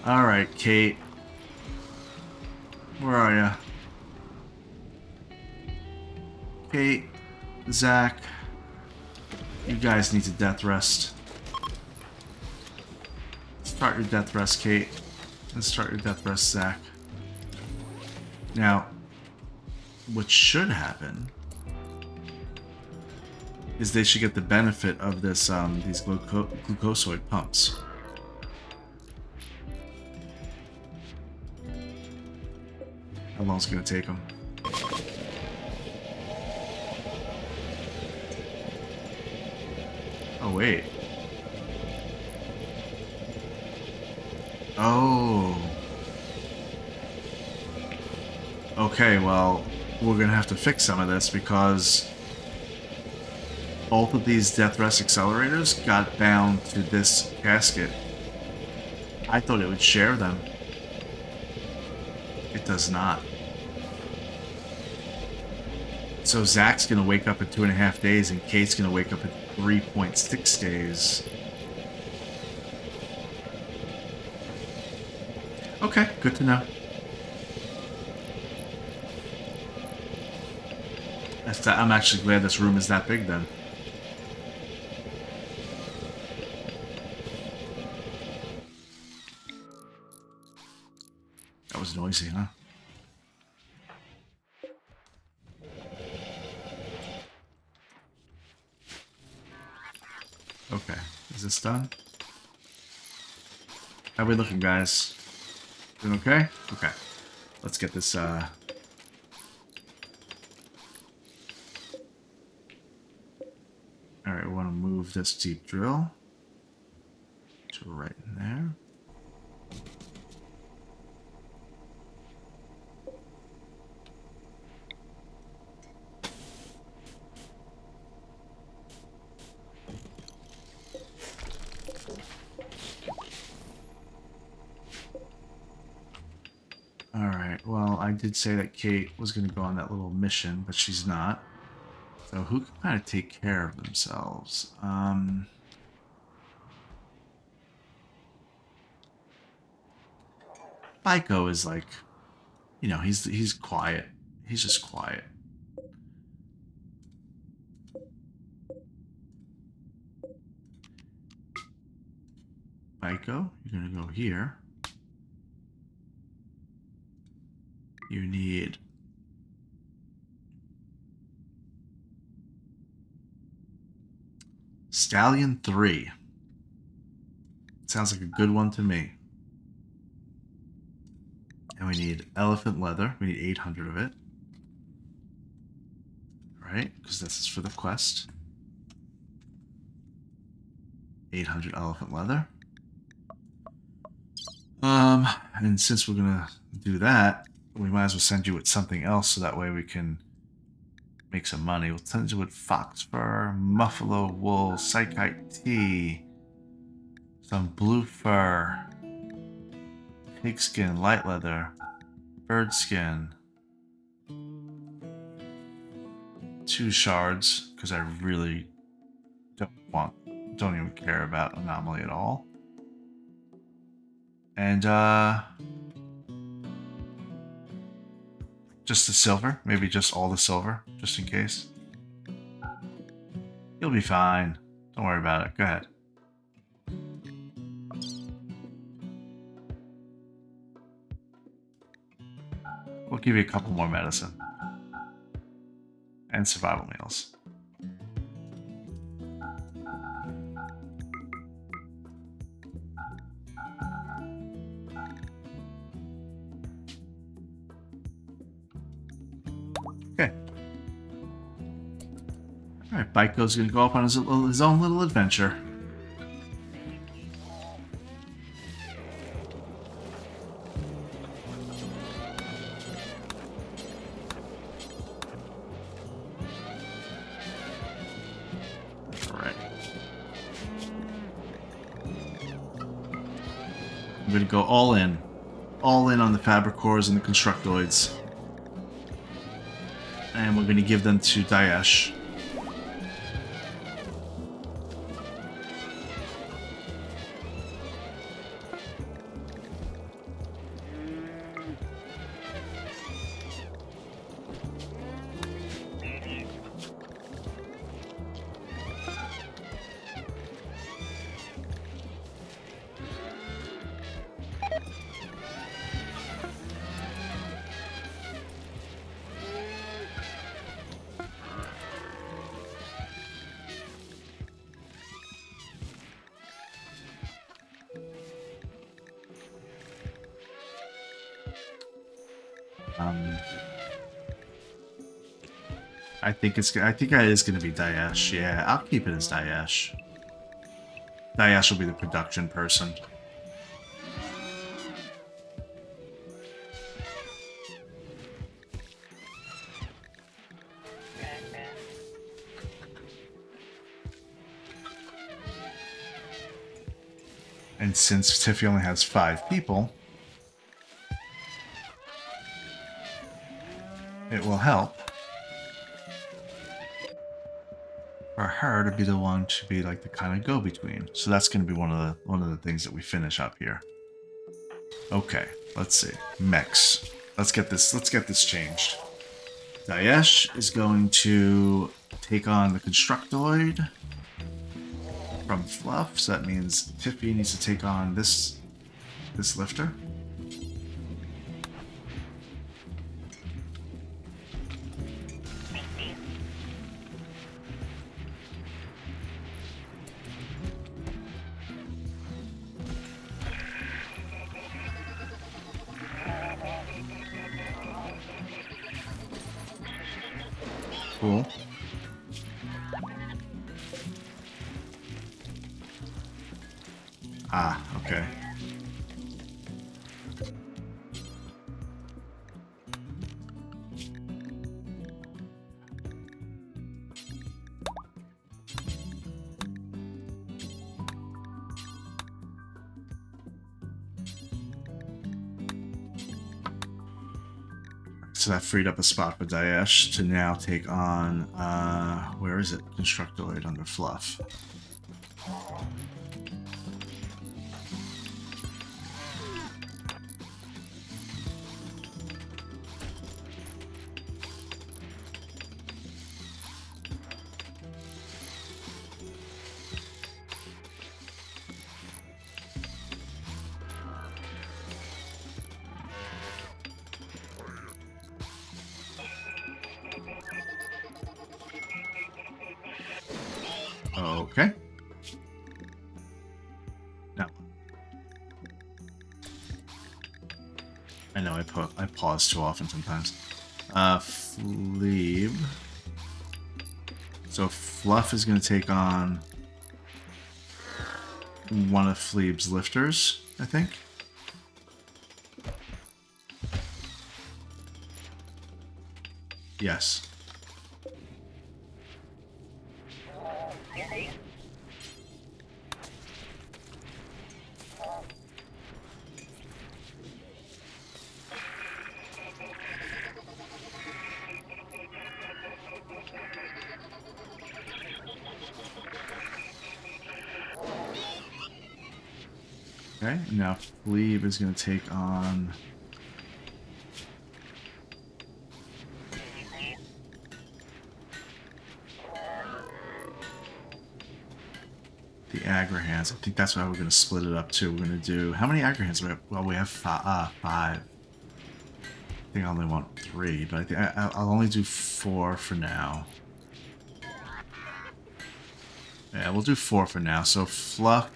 Alright, Kate. Where are ya? Kate, Zach, you guys need to death rest. Start your death rest, Kate. And start your death rest, Zach. Now, what should happen is they should get the benefit of this these glucosoid pumps. How long is it gonna take them? Oh wait. Oh. Okay, well, we're gonna have to fix some of this because both of these death rest accelerators got bound to this gasket. I thought it would share them. It does not. So Zach's gonna wake up in 2.5 days and Kate's gonna wake up in 3.6 days. Okay, good to know. I'm actually glad this room is that big then. That was noisy, huh? Okay, is this done? How are we looking, guys? Doing okay? Okay. Let's get this, Alright, we want to move this deep drill to right in there. Alright, well, I did say that Kate was going to go on that little mission, but she's not. So who can kind of take care of themselves? Baiko is like, you know, he's quiet. He's just quiet. Baiko, you're going to go here. You need Stallion 3. Sounds like a good one to me. And we need elephant leather. We need 800 of it. Right? Because this is for the quest. 800 elephant leather. And since we're gonna do that, we might as well send you with something else so that way we can make some money. We'll send you with fox fur, muffalo wool, psychite tea, some blue fur, pigskin, light leather, bird skin, 2 shards, because I really don't even care about anomaly at all. And Just the silver? Maybe just all the silver, just in case. You'll be fine. Don't worry about it. Go ahead. We'll give you a couple more medicine. And survival meals. Okay. Alright, Baiko's gonna go off on his own little adventure. I'm going to go all in on the Fabricors and the Constructoids. And we're going to give them to Daesh. I think it is going to be Daesh. Yeah, I'll keep it as Daesh. Daesh will be the production person. And since Tiffy only has 5 people, it will help for her to be the one to be like the kind of go-between. So that's going to be one of the things that we finish up here. Okay, let's see. Mechs. Let's get this changed. Daesh is going to take on the Constructoid from Fluff, so that means Tiffy needs to take on this lifter. Cool. Ah, okay. So that freed up a spot for Daesh to now take on, where is it? Constructoid under Fluff. Okay. Now, I know I pause too often sometimes. Fleeb. So Fluff is going to take on one of Fleeb's lifters, I think. Yes. Okay, now Fleeb is going to take on Agrahans. I think that's why we're going to split it up too. We're going to do... How many Agrahans do we have? Well, we have 5. I think I only want 3, but I think I'll only do 4 for now. Yeah, we'll do 4 for now. So Fluff...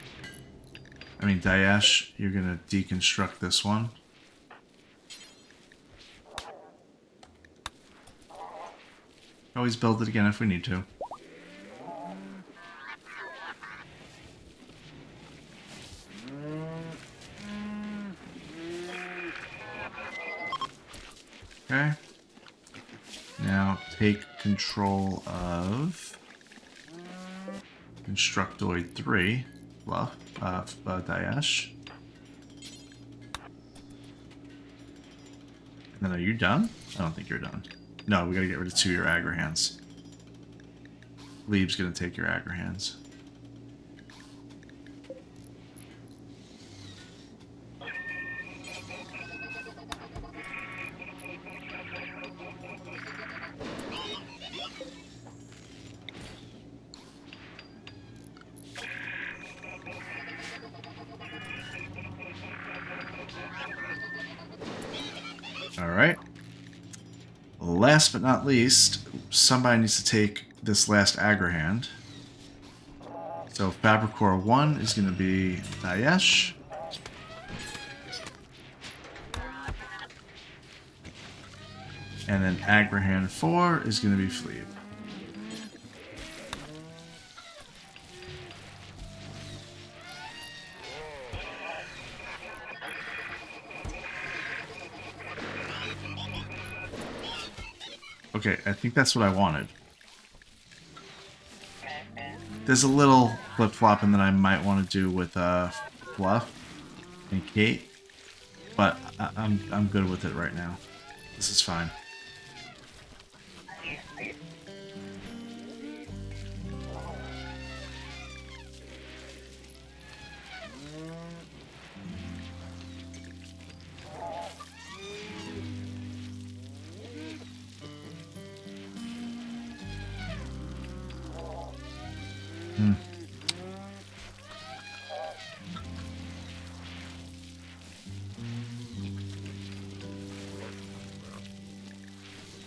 Daesh, you're going to deconstruct this one. Always build it again if we need to. Okay. Now take control of Constructoid 3, Fluff, Daesh. And then are you done? I don't think you're done. No, we gotta get rid of 2 of your Agrahans. Leeb's gonna take your Agrahans. Alright. Last but not least, somebody needs to take this last Agrahand. So Fabricor 1 is going to be Daesh. And then Agrahand 4 is going to be Fleeb. Okay, I think that's what I wanted. There's a little flip-flopping that I might want to do with Fluff and Kate, but I'm good with it right now. This is fine.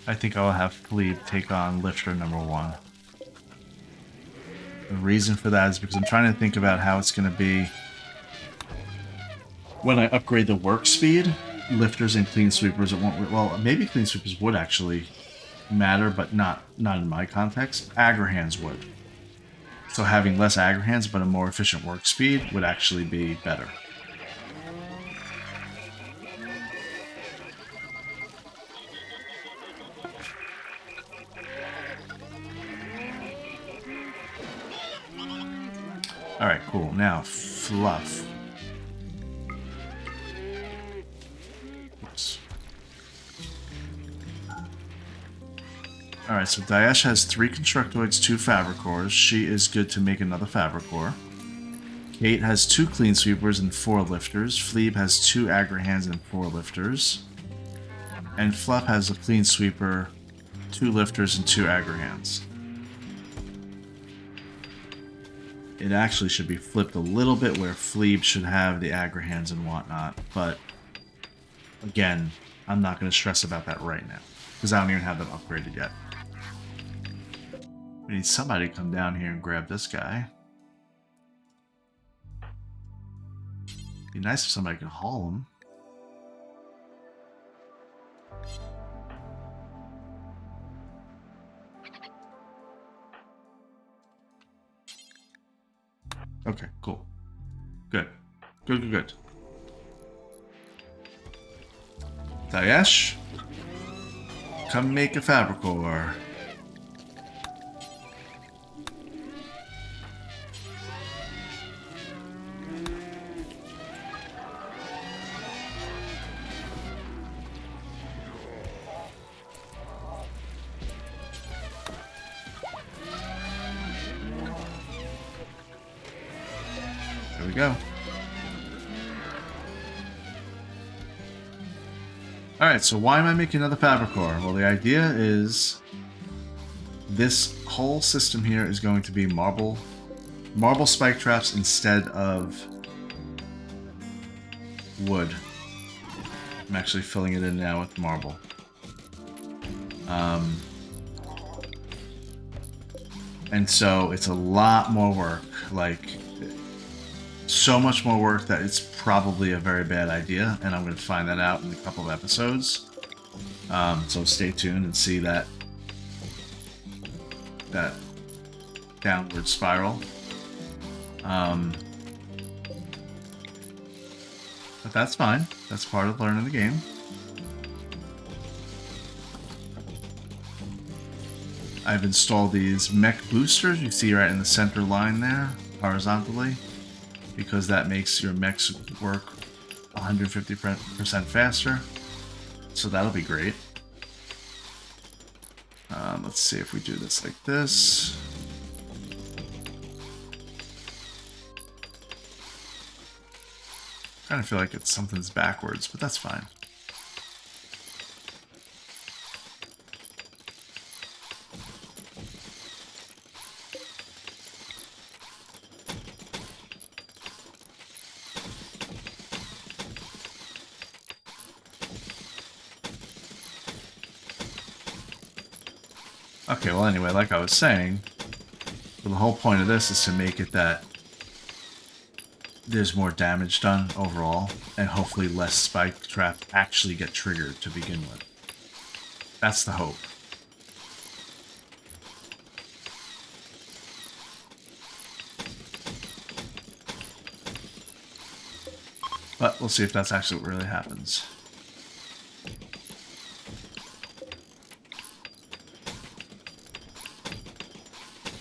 I think I'll have Fleeb take on Lifter number 1. The reason for that is because I'm trying to think about how it's going to be when I upgrade the work speed. Lifters and Clean Sweepers, it won't... Well, maybe Clean Sweepers would actually matter, but not in my context. Agrahans would. So having less Agrahans but a more efficient work speed would actually be better. Alright, cool. Now, Fluff. Oops. Alright, so Daesh has 3 Constructoids, 2 Fabricors. She is good to make another Fabricor. Kate has 2 Clean Sweepers and 4 Lifters. Fleeb has 2 Agrahans and 4 Lifters. And Fluff has a Clean Sweeper, 2 Lifters, and 2 Agrahans. It actually should be flipped a little bit where Fleeb should have the Agrahans and whatnot, but again, I'm not going to stress about that right now, because I don't even have them upgraded yet. We need somebody to come down here and grab this guy. Be nice if somebody could haul him. Okay, cool. Good. Good. Daesh, come make a Fabricor. There we go. Alright, so why am I making another Fabricor? Well, the idea is this whole system here is going to be marble marble spike traps instead of wood. I'm actually filling it in now with marble. And so it's a lot more work, like so much more work that it's probably a very bad idea, and I'm going to find that out in a couple of episodes. So stay tuned and see that downward spiral. But that's fine. That's part of learning the game. I've installed these mech boosters you see right in the center line there, horizontally, because that makes your mechs work 150% faster. So that'll be great. Let's see if we do this like this. I kind of feel like something's backwards, but that's fine. Okay, well anyway, like I was saying, the whole point of this is to make it that there's more damage done overall, and hopefully less spike traps actually get triggered to begin with. That's the hope. But we'll see if that's actually what really happens.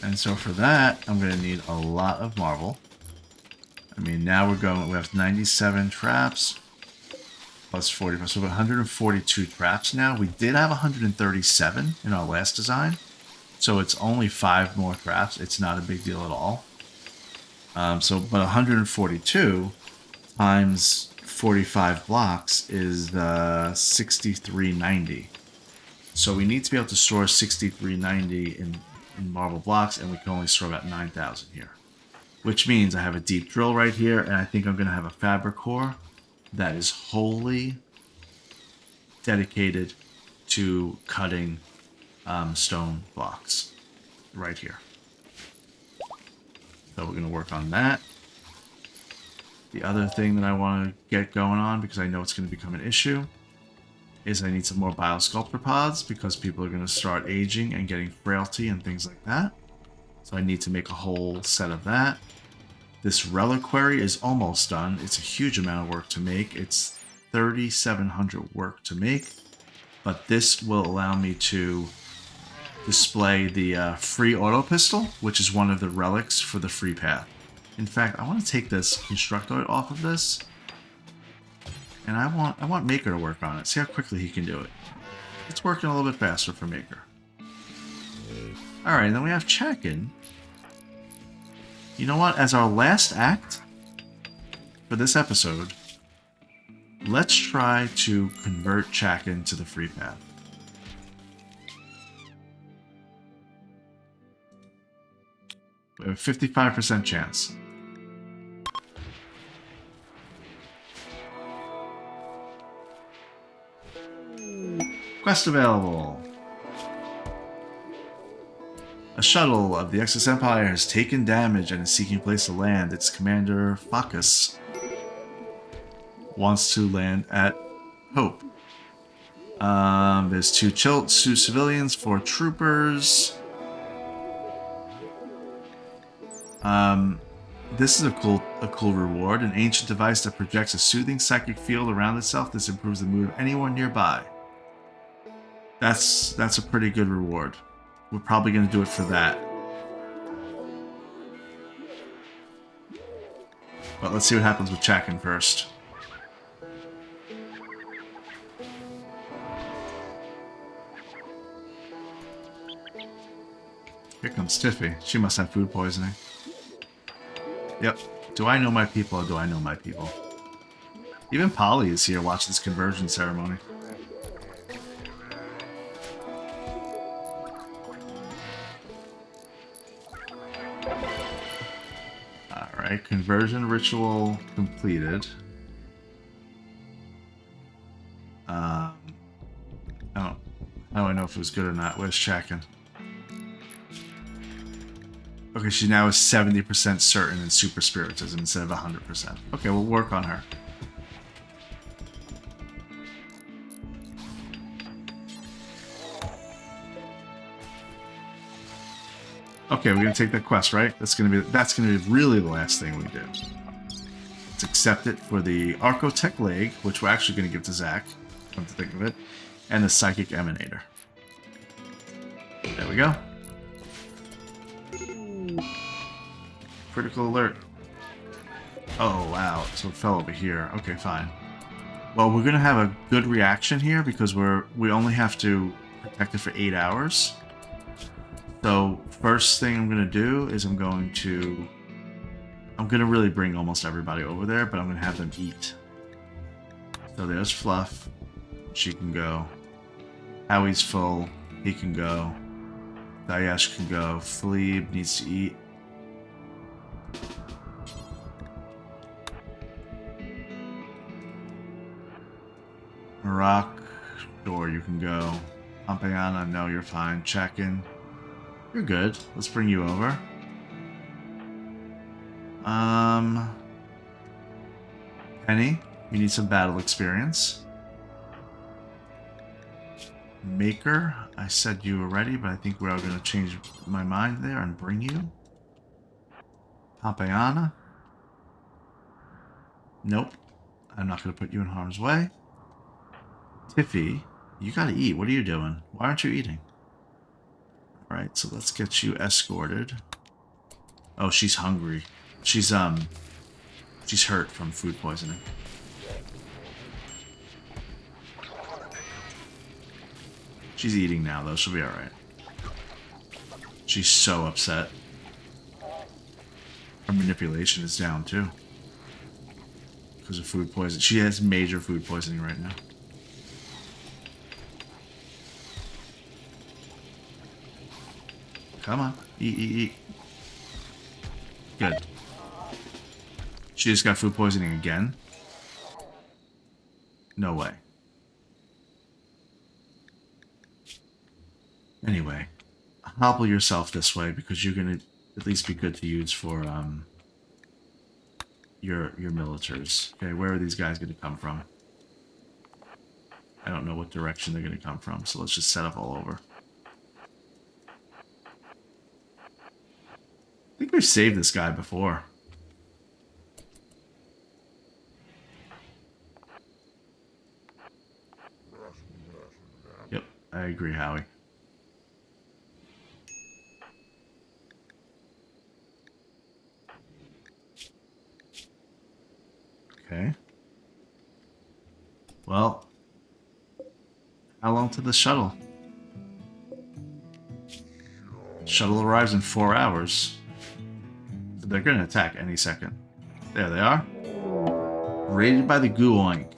And so for that, I'm going to need a lot of marble. I mean, now we have 97 traps, plus 40, so we have 142 traps now. We did have 137 in our last design, so it's only 5 more traps. It's not a big deal at all. But 142 times 45 blocks is 6390. So we need to be able to store 6390 in marble blocks, and we can only store about 9,000 here. Which means I have a deep drill right here, and I think I'm going to have a fabric core that is wholly dedicated to cutting stone blocks right here. So we're going to work on that. The other thing that I want to get going on, because I know it's going to become an issue, is I need some more biosculptor pods, because people are going to start aging and getting frailty and things like that. So I need to make a whole set of that. This reliquary is almost done. It's a huge amount of work to make. It's 3,700 work to make, but this will allow me to display the free auto pistol, which is one of the relics for the free path. In fact, I want to take this constructoid off of this, and I want Maker to work on it. See how quickly he can do it. It's working a little bit faster for Maker. All right, and then we have Chakin. You know what? As our last act for this episode, let's try to convert Chakin to the free path. We have a 55% chance. Quest available. A shuttle of the Exodus Empire has taken damage and is seeking a place to land. Its commander, Focus, wants to land at Hope. There's two civilians, 4 troopers. This is a cool reward. An ancient device that projects a soothing psychic field around itself. This improves the mood of anyone nearby. That's a pretty good reward. We're probably going to do it for that. But let's see what happens with Chakin first. Here comes Tiffy. She must have food poisoning. Yep. Do I know my people or do I know my people? Even Polly is here watching this conversion ceremony. Alright, conversion ritual completed. I don't, how do I know if it was good or not? Where's checking? Okay, she now is 70% certain in super spiritism instead of 100%. Okay, we'll work on her. Okay, we're gonna take that quest, right? That's gonna be really the last thing we do. Let's accept it for the Archotech leg, which we're actually gonna give to Zach, come to think of it, and the Psychic Emanator. There we go. Critical alert. Oh wow, so it fell over here. Okay, fine. Well, we're gonna have a good reaction here because we only have to protect it for 8 hours. So first thing I'm gonna do is I'm gonna really bring almost everybody over there, but I'm gonna have them eat. So there's Fluff. She can go. Howie's full. He can go. Dayash can go. Philippe needs to eat. Marak, sure, you can go. Pompeyana, no, you're fine. Check-in. You're good. Let's bring you over. Penny, you need some battle experience. Maker, I said you were ready, but I think we're all going to change my mind there and bring you. Pompeyana. Nope. I'm not going to put you in harm's way. Tiffy, you got to eat. What are you doing? Why aren't you eating? Alright, so let's get you escorted. Oh, she's hungry. She's hurt from food poisoning. She's eating now, though. She'll be alright. She's so upset. Her manipulation is down, too. Because of food poisoning. She has major food poisoning right now. Come on. Eat. Good. She just got food poisoning again? No way. Anyway, hobble yourself this way because you're gonna at least be good to use for your militars. Okay, where are these guys gonna come from? I don't know what direction they're gonna come from, so let's just set up all over. I think we've saved this guy before. Yep, I agree, Howie. Okay. Well, how long to the shuttle? Shuttle arrives in 4 hours. So they're going to attack any second. There they are. Raided by the Gooink.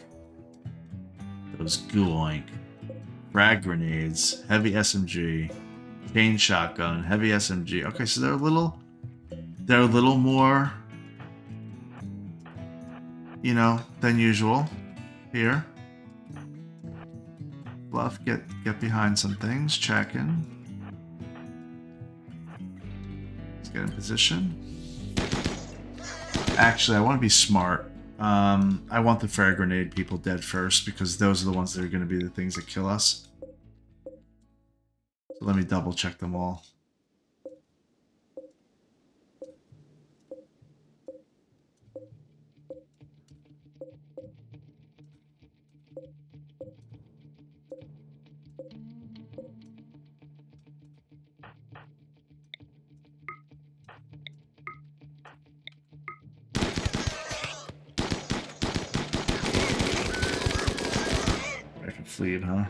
Those Gooink. Frag grenades, heavy SMG, chain shotgun, heavy SMG. Okay, so they're a little more, you know, than usual here. Bluff, get behind some things. Check in. Let's get in position. Actually, I want to be smart. I want the frag grenade people dead first because those are the ones that are going to be the things that kill us. So let me double check them all. Fleeb, huh?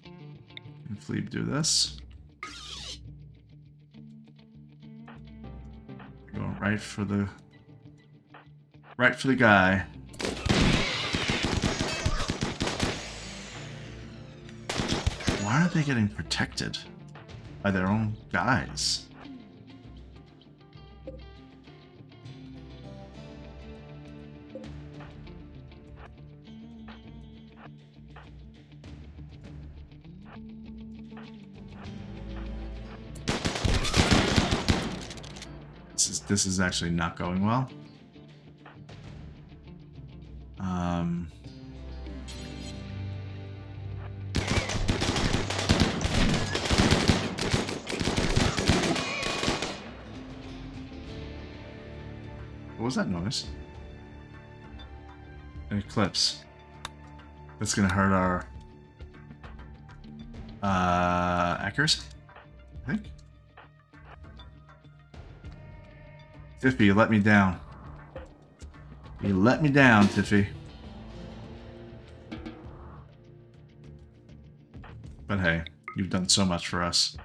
Can Fleeb do this? Going right for the guy. Why aren't they getting protected by their own guys? this is actually not going well. What was that noise? An eclipse. That's gonna hurt our accuracy, I think. Tiffy, you let me down. You let me down, Tiffy. But hey, you've done so much for us.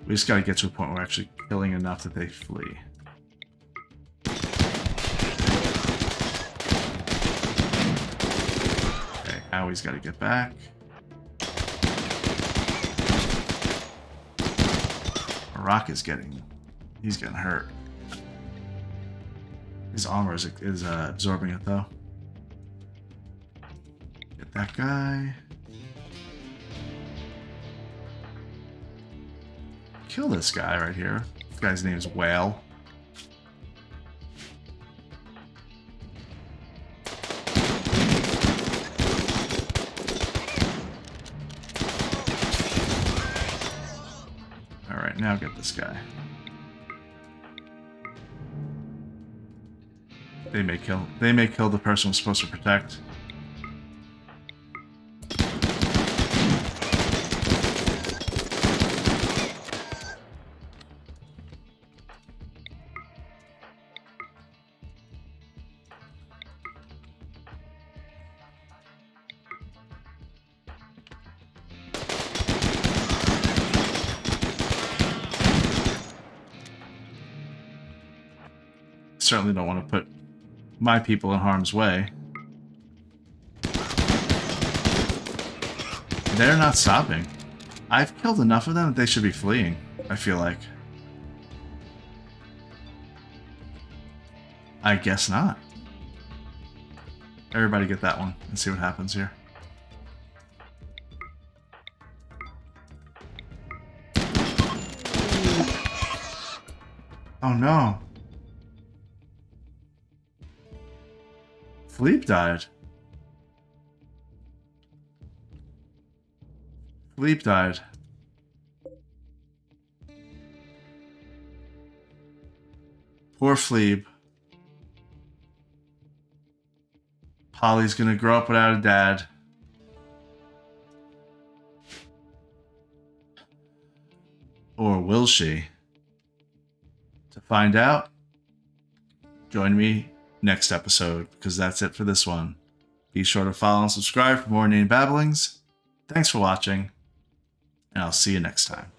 We just gotta get to a point where we're actually killing enough that they flee. Okay, Howie's gotta get back. Rock is he's getting hurt. His armor is absorbing it though. Get that guy. Kill this guy right here. This guy's name is Whale. Alright, now get this guy. They may kill the person we're supposed to protect. Certainly don't want to put my people in harm's way. They're not stopping. I've killed enough of them that they should be fleeing, I feel like. I guess not. Everybody get that one and see what happens here. Oh no. Philippe died. Philippe died. Poor Philippe. Polly's gonna grow up without a dad. Or will she? To find out, join me next episode, because that's it for this one. Be sure to follow and subscribe for more Inane Babblings. Thanks for watching, and I'll see you next time.